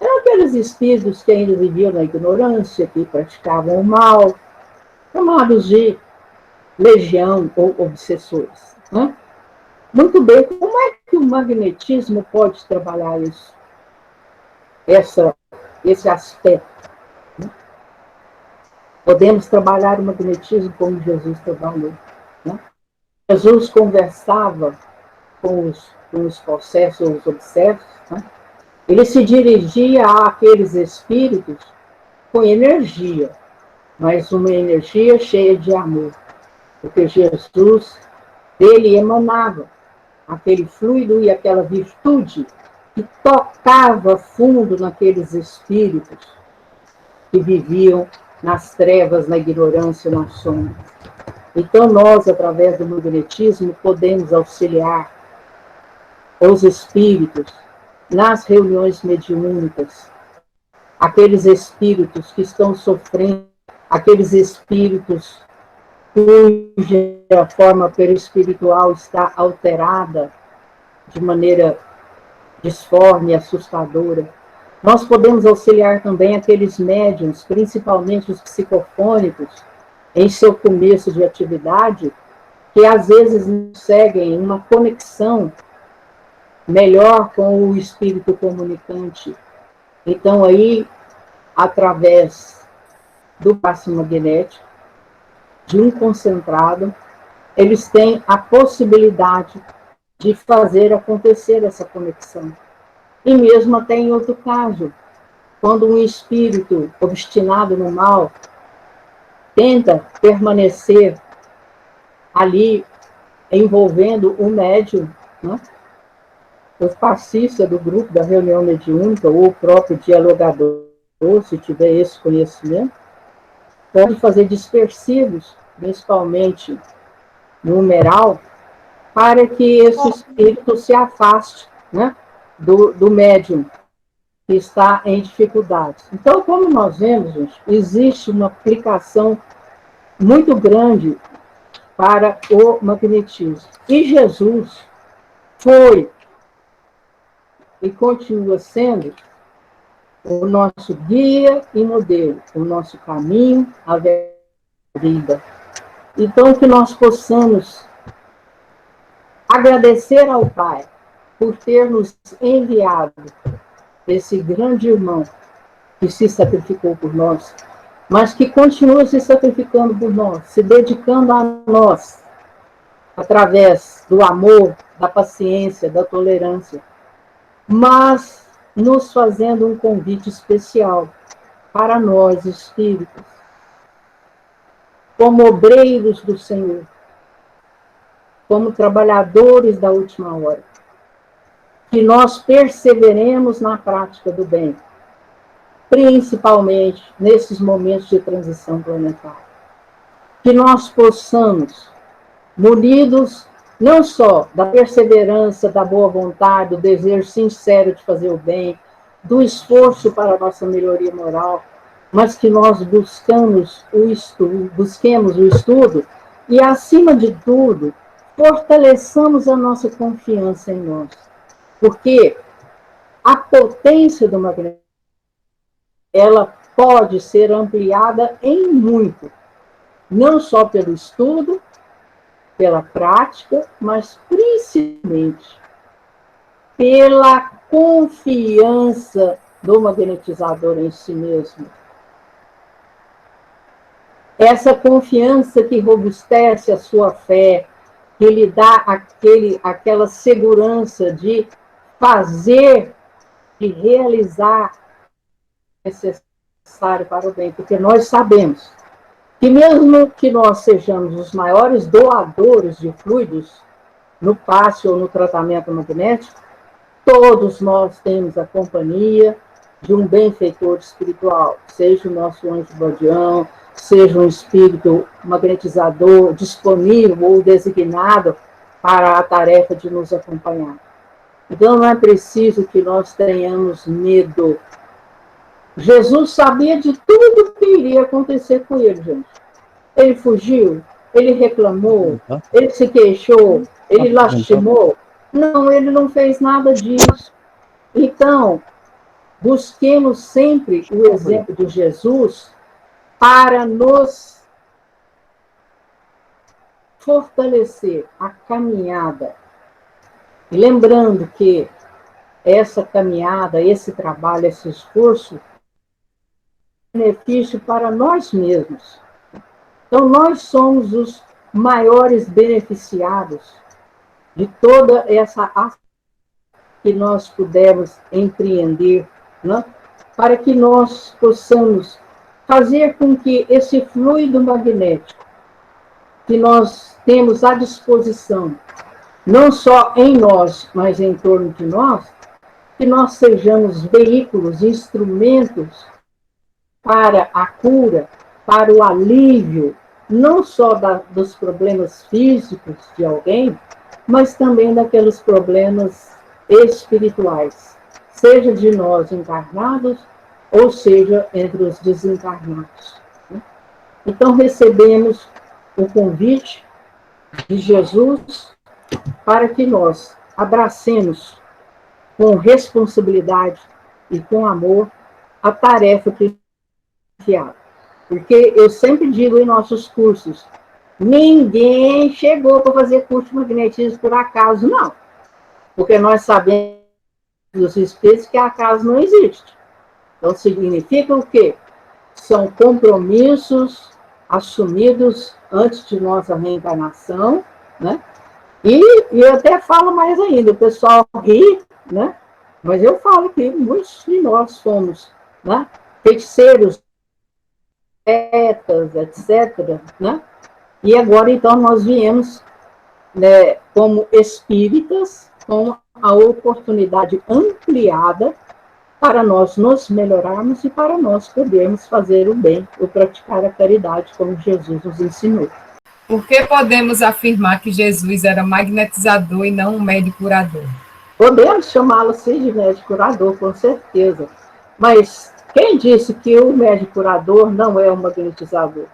Eram aqueles espíritos que ainda viviam na ignorância, que praticavam o mal, chamados de legião ou obsessores. Né? Muito bem, como é que o magnetismo pode trabalhar isso? Esse aspecto. Né? Podemos trabalhar o magnetismo como Jesus trabalhou. Né? Jesus conversava com os processos, os obsessos, né? Ele se dirigia àqueles espíritos com energia, mas uma energia cheia de amor, porque Jesus, dele emanava aquele fluido e aquela virtude que tocava fundo naqueles espíritos que viviam nas trevas, na ignorância, na sombra. Então nós, através do magnetismo, podemos auxiliar os espíritos nas reuniões mediúnicas, aqueles espíritos que estão sofrendo, aqueles espíritos cuja forma perispiritual está alterada de maneira disforme e assustadora. Nós podemos auxiliar também aqueles médiuns, principalmente os psicofônicos, em seu começo de atividade, que às vezes não seguem uma conexão melhor com o espírito comunicante. Então, aí, através do passe magnético, de um concentrado, eles têm a possibilidade de fazer acontecer essa conexão. E mesmo até em outro caso, quando um espírito obstinado no mal tenta permanecer ali envolvendo o médium, né? O passista do grupo da reunião mediúnica ou o próprio dialogador, se tiver esse conhecimento, pode fazer dispersivos, principalmente numeral, para que esse espírito se afaste, né, do médium. que está em dificuldades. Então, como nós vemos, gente, existe uma aplicação muito grande para o magnetismo. E Jesus foi e continua sendo o nosso guia e modelo, o nosso caminho, a vida. Então, que nós possamos agradecer ao Pai por ter nos enviado esse grande irmão que se sacrificou por nós, mas que continua se sacrificando por nós, se dedicando a nós, através do amor, da paciência, da tolerância, mas nos fazendo um convite especial para nós, espíritos, como obreiros do Senhor, como trabalhadores da última hora, que nós perseveremos na prática do bem, principalmente nesses momentos de transição planetária. Que nós possamos, munidos não só da perseverança, da boa vontade, do desejo sincero de fazer o bem, do esforço para a nossa melhoria moral, mas que nós busquemos o estudo e, acima de tudo, fortaleçamos a nossa confiança em nós. Porque a potência do magnetismo, ela pode ser ampliada em muito, não só pelo estudo, pela prática, mas principalmente pela confiança do magnetizador em si mesmo. Essa confiança que robustece a sua fé, que lhe dá aquela segurança de fazer, de realizar o necessário para o bem, porque nós sabemos que mesmo que nós sejamos os maiores doadores de fluidos no passe ou no tratamento magnético, todos nós temos a companhia de um benfeitor espiritual, seja o nosso anjo guardião, seja um espírito magnetizador disponível ou designado para a tarefa de nos acompanhar. Então não é preciso que nós tenhamos medo. Jesus sabia de tudo que iria acontecer com ele, gente. Ele fugiu, ele reclamou, ele se queixou, ele lastimou. Não, ele não fez nada disso. Então, busquemos sempre o exemplo de Jesus para nos fortalecer a caminhada. E lembrando que essa caminhada, esse trabalho, esse esforço, é benefício para nós mesmos. Então, nós somos os maiores beneficiados de toda essa ação que nós pudermos empreender, né? Para que nós possamos fazer com que esse fluido magnético que nós temos à disposição, não só em nós, mas em torno de nós, que nós sejamos veículos, instrumentos para a cura, para o alívio, não só dos problemas físicos de alguém, mas também daqueles problemas espirituais, seja de nós encarnados, ou seja, entre os desencarnados. Então, recebemos o convite de Jesus para que nós abracemos com responsabilidade e com amor a tarefa que enviada. Porque eu sempre digo em nossos cursos, ninguém chegou para fazer curso de magnetismo por acaso, não. Porque nós sabemos dos espíritos que acaso não existe. Então, significa o quê? São compromissos assumidos antes de nossa reencarnação, né? E eu até falo mais ainda, o pessoal ri, né? Mas eu falo que muitos de nós fomos, né, feiticeiros, poetas, etc., né? E agora, então, nós viemos, né, como espíritas, com a oportunidade ampliada para nós nos melhorarmos e para nós podermos fazer o bem ou praticar a caridade, como Jesus nos ensinou. Por que podemos afirmar que Jesus era magnetizador e não um médico curador? Podemos chamá-lo assim de médico curador, com certeza. Mas quem disse que o médico curador não é um magnetizador?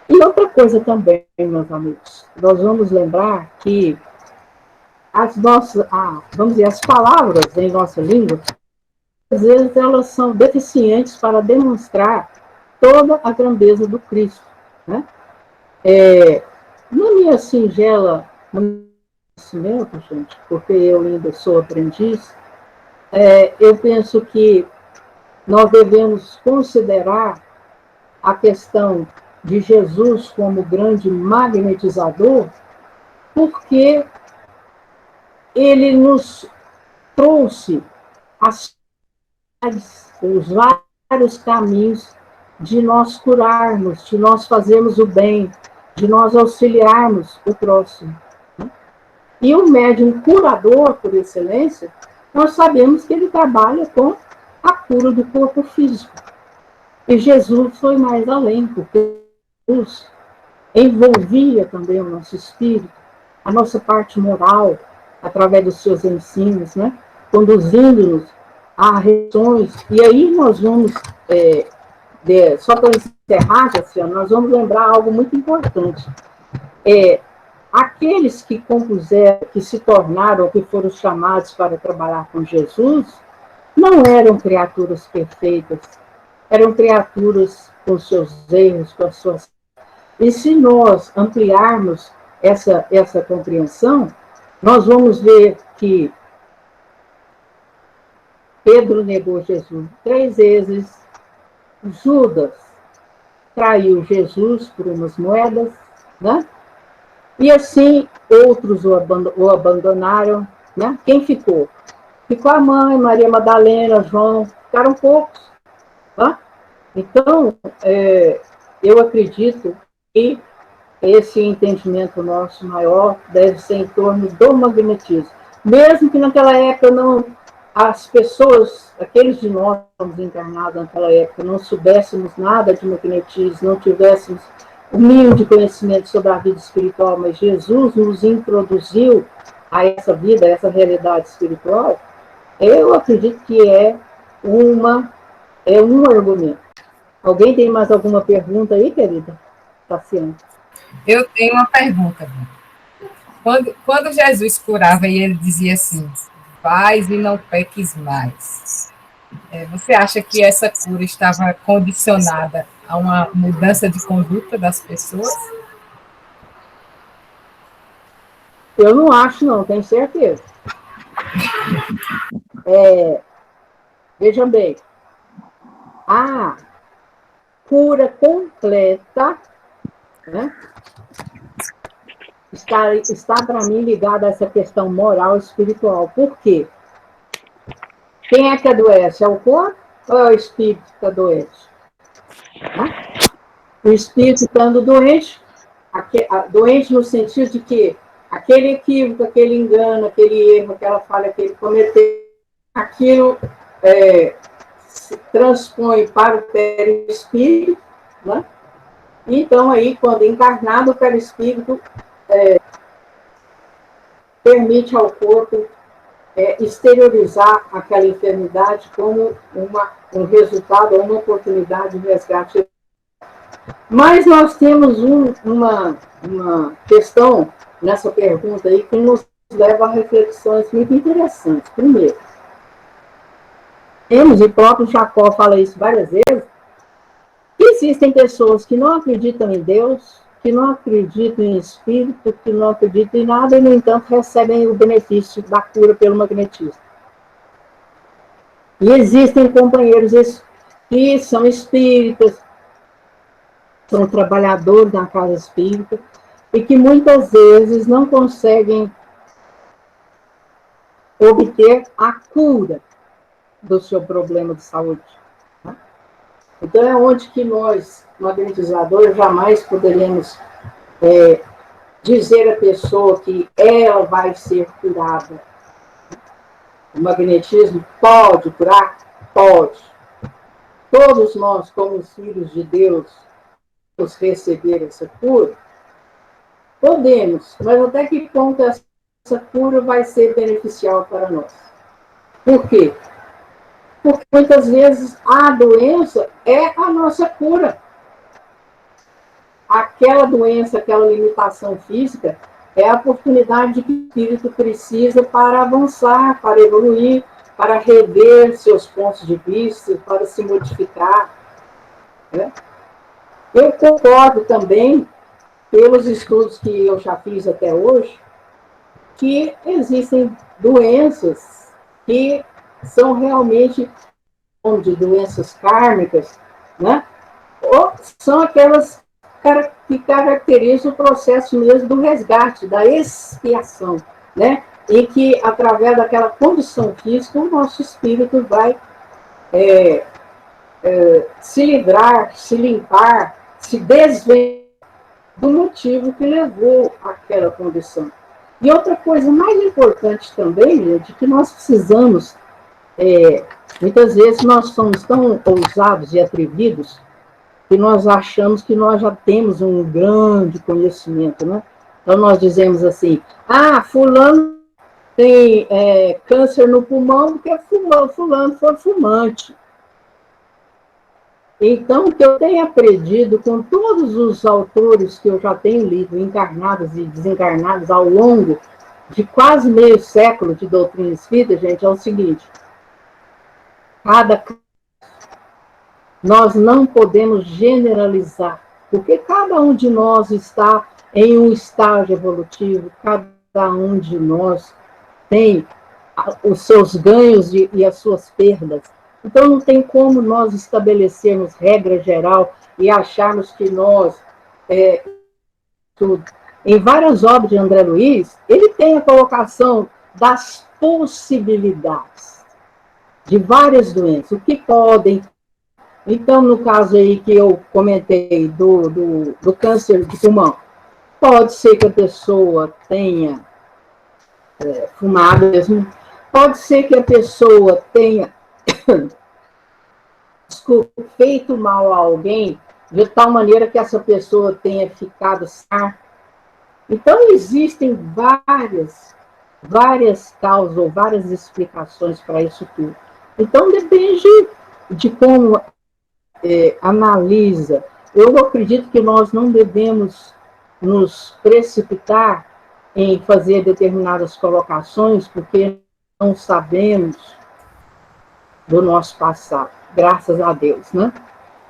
E outra coisa também, meus amigos, nós vamos lembrar que as nossas, vamos dizer, as palavras em nossa língua, às vezes elas são deficientes para demonstrar toda a grandeza do Cristo, né? Na minha singela conhecimento, gente, porque eu ainda sou aprendiz, eu penso que nós devemos considerar a questão de Jesus como grande magnetizador, porque ele nos trouxe os vários caminhos de nós curarmos, de nós fazermos o bem, de nós auxiliarmos o próximo. E o médium curador, por excelência, nós sabemos que ele trabalha com a cura do corpo físico. E Jesus foi mais além, porque Jesus envolvia também o nosso espírito, a nossa parte moral, através dos seus ensinos, né? Conduzindo-nos a reflexões. E aí nós vamos, só para encerrar, Jaciano, nós vamos lembrar algo muito importante. Aqueles que compuseram, que se tornaram, que foram chamados para trabalhar com Jesus, não eram criaturas perfeitas, eram criaturas com seus erros, com as suas... E se nós ampliarmos essa compreensão, nós vamos ver que Pedro negou Jesus 3 vezes, Judas traiu Jesus por umas moedas, né? E assim outros o abandonaram, né? Quem ficou? Ficou a mãe, Maria Madalena, João, ficaram poucos. Tá? Então, eu acredito que esse entendimento nosso maior deve ser em torno do magnetismo. Mesmo que naquela época as pessoas, aqueles de nós encarnados naquela época, não soubéssemos nada de magnetismo, não tivéssemos o mínimo de conhecimento sobre a vida espiritual, mas Jesus nos introduziu a essa vida, a essa realidade espiritual, eu acredito que é um argumento. Alguém tem mais alguma pergunta aí, querida? Tassiane? Eu tenho uma pergunta. Quando Jesus curava e ele dizia assim, vais e não peques mais, você acha que essa cura estava condicionada a uma mudança de conduta das pessoas? Eu não acho, não, tenho certeza. Vejam bem, a cura completa, né, está para mim ligada a essa questão moral e espiritual. Por quê? Quem é que adoece? É o corpo ou é o espírito que adoece? Né? O espírito estando doente, doente no sentido de que aquele equívoco, aquele engano, aquele erro, aquela falha que ele cometeu, aquilo se transpõe para o perispírito, né? Então, aí, quando encarnado, o perispírito permite ao corpo exteriorizar aquela enfermidade como um resultado ou uma oportunidade de resgate. Mas nós temos uma questão nessa pergunta aí que nos leva a reflexões muito interessantes. Primeiro, e o próprio Jacó fala isso várias vezes, existem pessoas que não acreditam em Deus, que não acreditam em espírito, que não acreditam em nada e, no entanto, recebem o benefício da cura pelo magnetismo. E existem companheiros que são espíritas, são trabalhadores na casa espírita, e que muitas vezes não conseguem obter a cura do seu problema de saúde. Então, é onde que nós, magnetizadores, jamais poderemos dizer à pessoa que ela vai ser curada. O magnetismo pode curar? Pode. Todos nós, como os filhos de Deus, vamos receber essa cura? Podemos, mas até que ponto essa cura vai ser beneficial para nós? Por quê? Porque muitas vezes a doença é a nossa cura. Aquela doença, aquela limitação física, é a oportunidade que o espírito precisa para avançar, para evoluir, para rever seus pontos de vista, para se modificar. Né? Eu concordo também, pelos estudos que eu já fiz até hoje, que existem doenças que são realmente de doenças kármicas, né? Ou são aquelas que caracterizam o processo mesmo do resgate, da expiação, né? E que, através daquela condição física, o nosso espírito vai se livrar, se limpar, se desvencilhar do motivo que levou àquela condição. E outra coisa mais importante também, gente, que nós precisamos, muitas vezes nós somos tão ousados e atrevidos que nós achamos que nós já temos um grande conhecimento, né? Então nós dizemos assim, fulano tem câncer no pulmão porque fulano foi fumante. Então, o que eu tenho aprendido com todos os autores que eu já tenho lido, encarnados e desencarnados, ao longo de quase meio século de doutrina espírita, gente, é o seguinte: nós não podemos generalizar, porque cada um de nós está em um estágio evolutivo, cada um de nós tem os seus ganhos e as suas perdas. Então, não tem como nós estabelecermos regra geral e acharmos que nós, tudo. Em várias obras de André Luiz, ele tem a colocação das possibilidades de várias doenças, o que podem. Então, no caso aí que eu comentei do câncer de pulmão, pode ser que a pessoa tenha fumado mesmo, pode ser que a pessoa tenha feito mal a alguém de tal maneira que essa pessoa tenha ficado sem. Então, existem várias causas ou várias explicações para isso tudo. Então, depende de como analisa. Eu acredito que nós não devemos nos precipitar em fazer determinadas colocações, porque não sabemos do nosso passado, graças a Deus, né?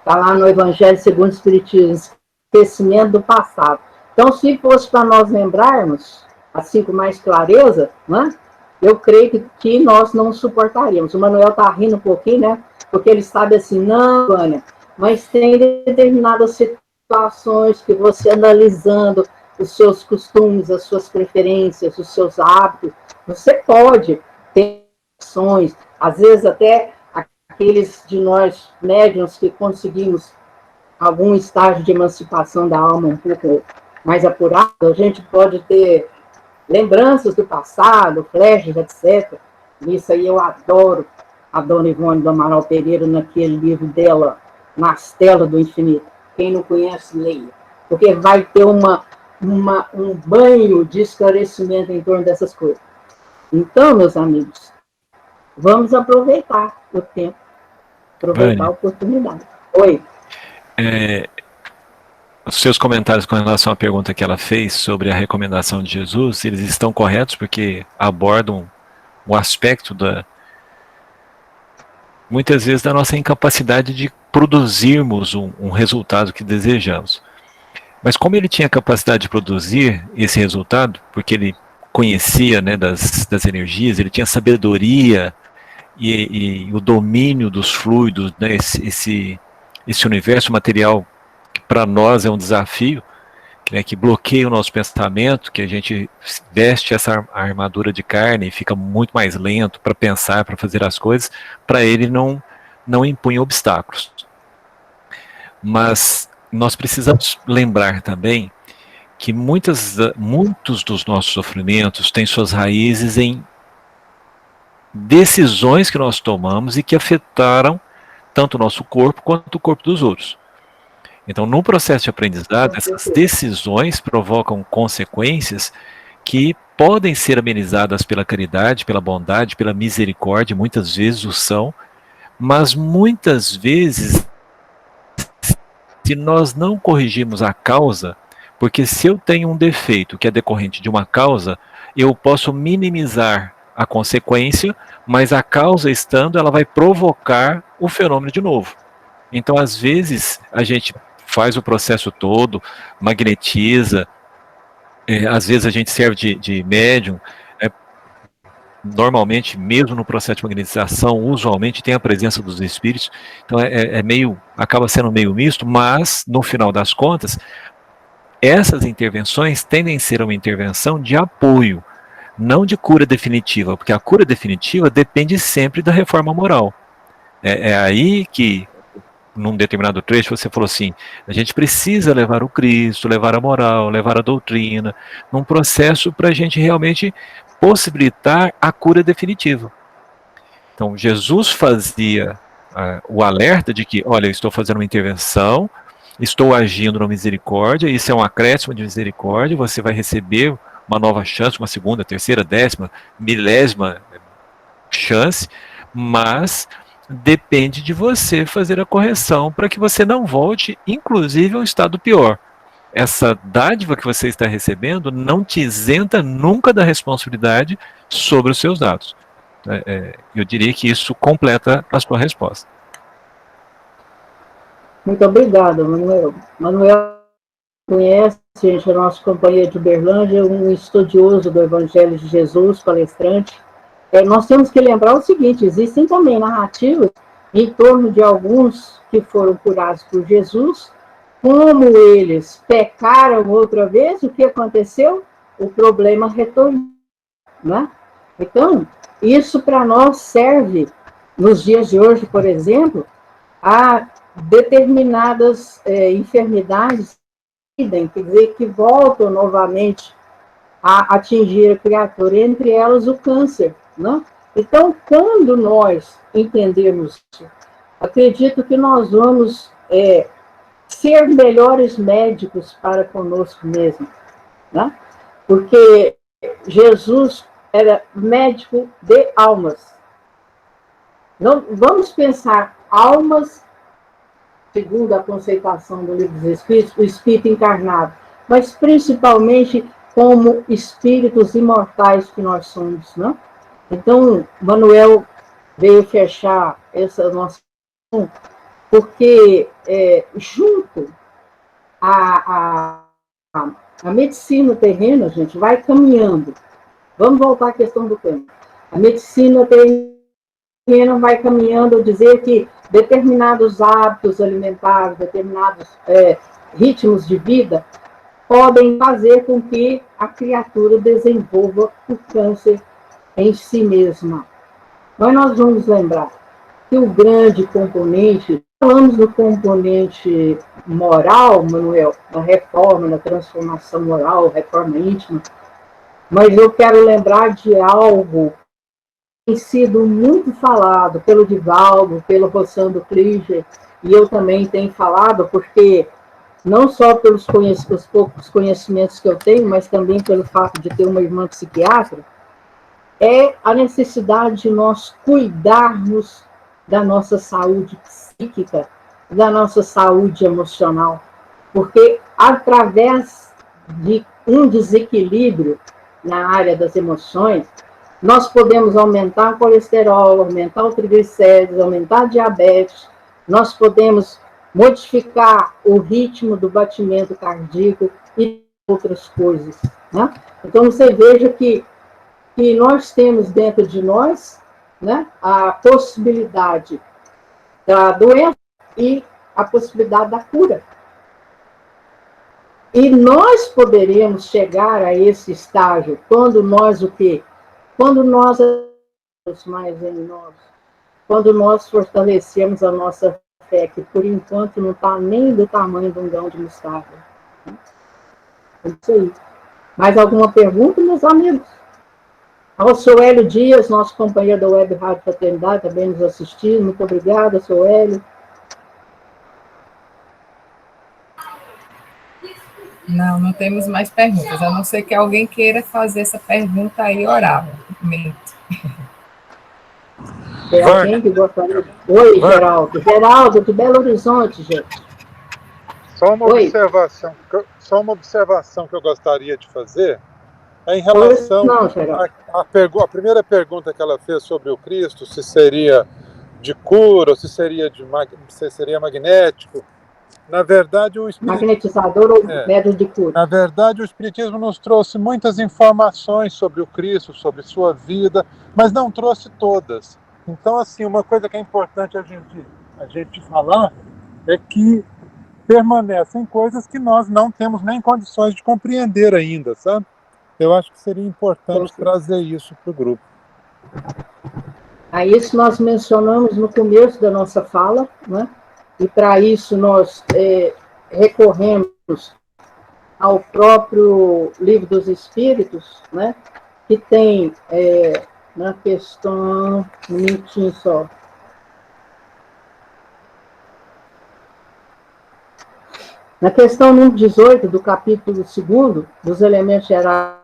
Está lá no Evangelho segundo o Espiritismo, esquecimento do passado. Então, se fosse para nós lembrarmos, assim com mais clareza, né? Eu creio que nós não suportaríamos. O Manuel está rindo um pouquinho, né? Porque ele sabe assim, não, Vânia, mas tem determinadas situações que você analisando os seus costumes, as suas preferências, os seus hábitos, você pode ter ações, às vezes até aqueles de nós médiuns que conseguimos algum estágio de emancipação da alma um pouco mais apurado, a gente pode ter lembranças do passado, flashes, etc. Isso aí eu adoro a Dona Ivone do Amaral Pereira naquele livro dela, Nas Telas do Infinito. Quem não conhece, leia. Porque vai ter um banho de esclarecimento em torno dessas coisas. Então, meus amigos, vamos aproveitar o tempo, aproveitar a oportunidade. Oi. Os seus comentários com relação à pergunta que ela fez sobre a recomendação de Jesus, eles estão corretos porque abordam o aspecto muitas vezes da nossa incapacidade de produzirmos um resultado que desejamos. Mas como ele tinha capacidade de produzir esse resultado, porque ele conhecia, né, das energias, ele tinha sabedoria e o domínio dos fluidos, né, esse universo material que para nós é um desafio, né, que bloqueia o nosso pensamento, que a gente veste essa armadura de carne e fica muito mais lento para pensar, para fazer as coisas, para ele não impunha obstáculos. Mas nós precisamos lembrar também que muitos dos nossos sofrimentos têm suas raízes em decisões que nós tomamos e que afetaram tanto o nosso corpo quanto o corpo dos outros. Então, no processo de aprendizado, essas decisões provocam consequências que podem ser amenizadas pela caridade, pela bondade, pela misericórdia, muitas vezes o são, mas muitas vezes, se nós não corrigirmos a causa, porque se eu tenho um defeito que é decorrente de uma causa, eu posso minimizar a consequência, mas a causa estando, ela vai provocar o fenômeno de novo. Então, às vezes, a gente faz o processo todo, magnetiza, às vezes a gente serve de médium, normalmente, mesmo no processo de magnetização, usualmente tem a presença dos espíritos, então acaba sendo meio misto, mas, no final das contas, essas intervenções tendem a ser uma intervenção de apoio, não de cura definitiva, porque a cura definitiva depende sempre da reforma moral. É aí que, num determinado trecho, você falou assim, a gente precisa levar o Cristo, levar a moral, levar a doutrina, num processo para a gente realmente possibilitar a cura definitiva. Então, Jesus fazia o alerta de que, olha, eu estou fazendo uma intervenção, estou agindo na misericórdia, isso é um acréscimo de misericórdia, você vai receber uma nova chance, uma segunda, terceira, 10ª, milésima chance, mas depende de você fazer a correção para que você não volte, inclusive, a um estado pior. Essa dádiva que você está recebendo não te isenta nunca da responsabilidade sobre os seus atos. Eu diria que isso completa a sua resposta. Muito obrigada, Manuel. Manuel conhece, gente, a nossa companhia de Uberlândia, um estudioso do Evangelho de Jesus, palestrante. Nós temos que lembrar o seguinte, existem também narrativas em torno de alguns que foram curados por Jesus, como eles pecaram outra vez, o que aconteceu? O problema retornou, né? Então, isso para nós serve, nos dias de hoje, por exemplo, a determinadas enfermidades, quer dizer, que voltam novamente a atingir a criatura, entre elas o câncer, né? Então, quando nós entendemos isso, acredito que nós vamos ser melhores médicos para conosco mesmo, né? Porque Jesus era médico de almas. Não, vamos pensar almas, segundo a conceituação do Livro dos Espíritos, o espírito encarnado, mas principalmente como espíritos imortais que nós somos, né? Então, Manuel veio fechar essa nossa porque junto a medicina terrena, gente, vai caminhando. Vamos voltar à questão do tempo. A medicina terrena vai caminhando a dizer que determinados hábitos alimentares, determinados ritmos de vida podem fazer com que a criatura desenvolva o câncer em si mesma. Mas nós vamos lembrar que o grande componente, falamos do componente moral, Manuel, da reforma, da transformação moral, reforma íntima, mas eu quero lembrar de algo que tem sido muito falado pelo Divaldo, pelo Rossando Klinger, e eu também tenho falado, porque não só pelos poucos conhecimentos que eu tenho, mas também pelo fato de ter uma irmã psiquiatra, é a necessidade de nós cuidarmos da nossa saúde psíquica, da nossa saúde emocional, porque através de um desequilíbrio na área das emoções, nós podemos aumentar o colesterol, aumentar o triglicéridos, aumentar a diabetes, nós podemos modificar o ritmo do batimento cardíaco e outras coisas, né? Então, você veja que nós temos dentro de nós, né, a possibilidade da doença e a possibilidade da cura. E nós poderemos chegar a esse estágio quando nós o quê? Quando nós mais em nós, quando nós fortalecemos a nossa fé, que por enquanto não está nem do tamanho de um grão de mostarda. É isso aí. Mais alguma pergunta, meus amigos? Ao seu Hélio Dias, nosso companheiro da Web Rádio Fraternidade, também nos assistindo. Muito obrigada, seu Hélio. Não, não temos mais perguntas, a não ser que alguém queira fazer essa pergunta aí oral. Tem alguém que gostaria? Oi, Geraldo. Geraldo, de Belo Horizonte, gente. Só uma observação que eu gostaria de fazer é em relação à primeira pergunta que ela fez sobre o Cristo, se seria de cura, ou se seria magnético. Na verdade, o espiritismo, magnetizador ou método de cura. Na verdade, o espiritismo nos trouxe muitas informações sobre o Cristo, sobre sua vida, mas não trouxe todas. Então, assim, uma coisa que é importante a gente falar é que permanecem coisas que nós não temos nem condições de compreender ainda, sabe? Eu acho que seria importante trazer isso para o grupo. A isso nós mencionamos no começo da nossa fala, né? E para isso nós recorremos ao próprio Livro dos Espíritos, né? Que tem na questão, um minutinho só. Na questão número 18 do capítulo 2 dos elementos gerais,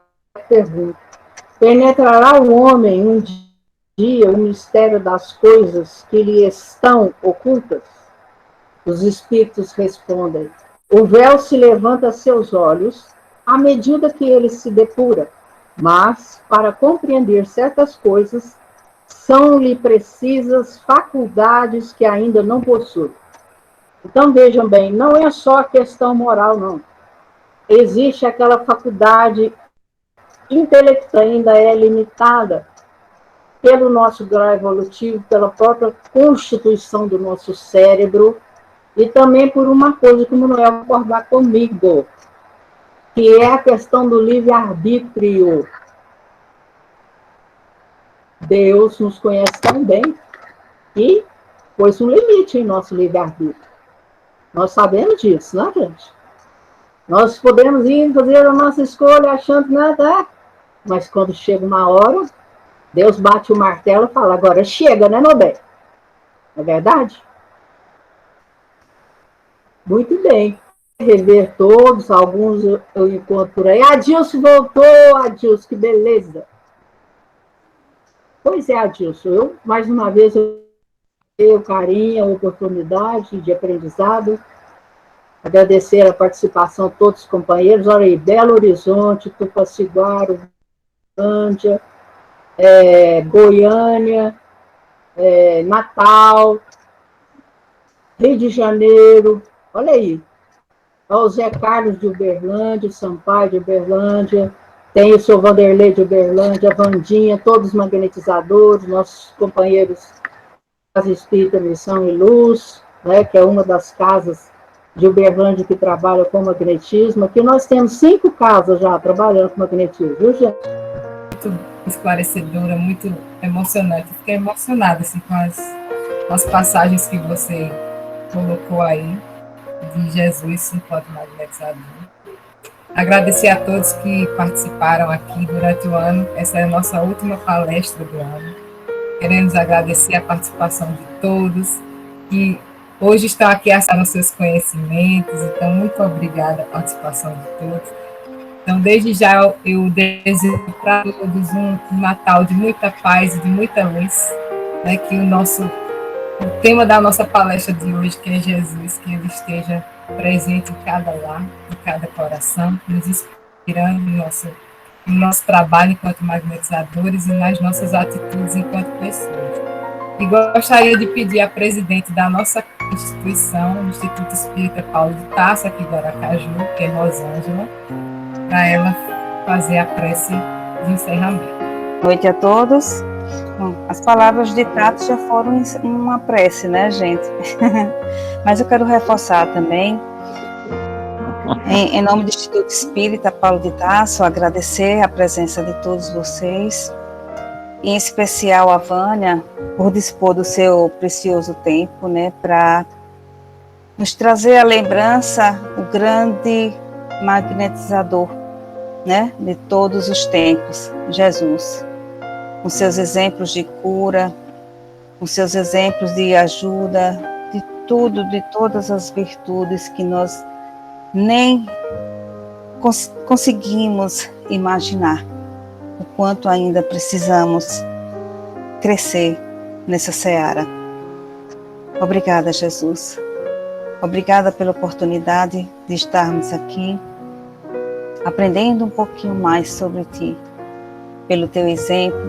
pergunta: penetrará o homem um dia o mistério das coisas que lhe estão ocultas? Os espíritos respondem: o véu se levanta a seus olhos à medida que ele se depura, mas, para compreender certas coisas, são-lhe precisas faculdades que ainda não possui. Então, vejam bem, não é só a questão moral, não. Existe aquela faculdade intelectual, ainda é limitada pelo nosso grau evolutivo, pela própria constituição do nosso cérebro, e também por uma coisa que o Manuel vai concordar comigo, que é a questão do livre-arbítrio. Deus nos conhece tão bem e pôs um limite em nosso livre-arbítrio. Nós sabemos disso, né, gente? Nós podemos ir fazer a nossa escolha achando que nada é, mas quando chega uma hora, Deus bate o martelo e fala: agora chega, né, meu bem? Não é verdade? Muito bem. Rever todos, alguns eu encontro por aí. Adilson voltou, Adilson, que beleza. Pois é, Adilson, mais uma vez, eu tenho o carinho, a oportunidade de aprendizado. Agradecer a participação de todos os companheiros. Olha aí, Belo Horizonte, Tupaciguara, Ândia, Goiânia, Natal, Rio de Janeiro, olha aí. O Zé Carlos de Uberlândia, Sampaio de Uberlândia, tem o seu Vanderlei de Uberlândia, a Vandinha, todos os magnetizadores, nossos companheiros da Casa Espírita Missão e Luz, né, que é uma das casas de Uberlândia que trabalha com magnetismo. Aqui nós temos 5 casas já trabalhando com magnetismo, viu, gente? Muito esclarecedora, muito emocionante. Fiquei emocionada assim, com as passagens que você colocou aí de Jesus enquanto magnetizador. Agradecer a todos que participaram aqui durante o ano. Essa é a nossa última palestra do ano. Queremos agradecer a participação de todos que hoje estão aqui acessando seus conhecimentos. Então, muito obrigada a participação de todos. Então, desde já, eu desejo para todos um Natal de muita paz e de muita luz, né? Que o tema da nossa palestra de hoje, que é Jesus, que ele esteja presente em cada lar, em cada coração, nos inspirando no nosso trabalho enquanto magnetizadores e nas nossas atitudes enquanto pessoas. E gostaria de pedir à presidente da nossa instituição, o Instituto Espírita Paulo de Tarso, aqui de Aracaju, que é Rosângela, para ela fazer a prece de encerramento. Boa noite a todos. Bom, as palavras de Tato já foram uma prece, né, gente? Mas eu quero reforçar também, em nome do Instituto Espírita Paulo de Tarso, agradecer a presença de todos vocês, em especial a Vânia, por dispor do seu precioso tempo, né, para nos trazer a lembrança, o grande magnetizador, né, de todos os tempos, Jesus, com seus exemplos de cura, com seus exemplos de ajuda, de tudo, de todas as virtudes que nós nem conseguimos imaginar o quanto ainda precisamos crescer nessa seara. Obrigada, Jesus. Obrigada pela oportunidade de estarmos aqui, aprendendo um pouquinho mais sobre Ti, pelo Teu exemplo,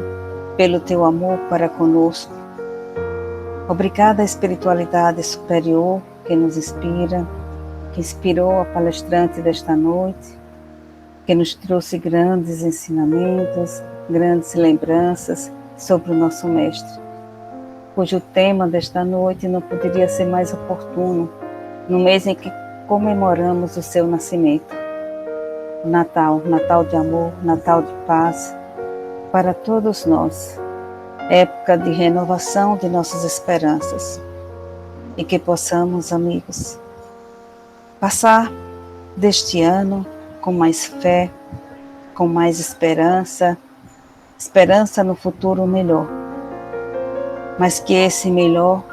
pelo Teu amor para conosco. Obrigada à espiritualidade superior que nos inspira, que inspirou a palestrante desta noite, que nos trouxe grandes ensinamentos, grandes lembranças sobre o nosso Mestre, cujo tema desta noite não poderia ser mais oportuno no mês em que comemoramos o seu nascimento. Natal, Natal de amor, Natal de paz para todos nós, época de renovação de nossas esperanças, e que possamos, amigos, passar deste ano com mais fé, com mais esperança no futuro melhor, mas que esse melhor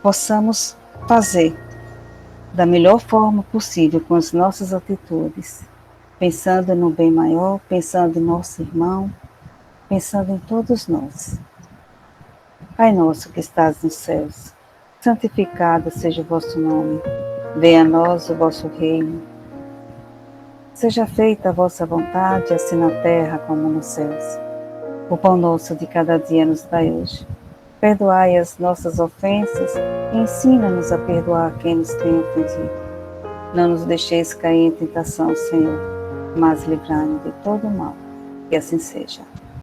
possamos fazer da melhor forma possível com as nossas atitudes, pensando no bem maior, pensando em nosso irmão, pensando em todos nós. Pai nosso que estás nos céus, santificado seja o vosso nome, venha a nós o vosso reino, seja feita a vossa vontade, assim na terra como nos céus. O pão nosso de cada dia nos dai hoje. Perdoai as nossas ofensas e ensina-nos a perdoar quem nos tem ofendido. Não nos deixeis cair em tentação, Senhor, mas livrai-nos de todo o mal. Que assim seja.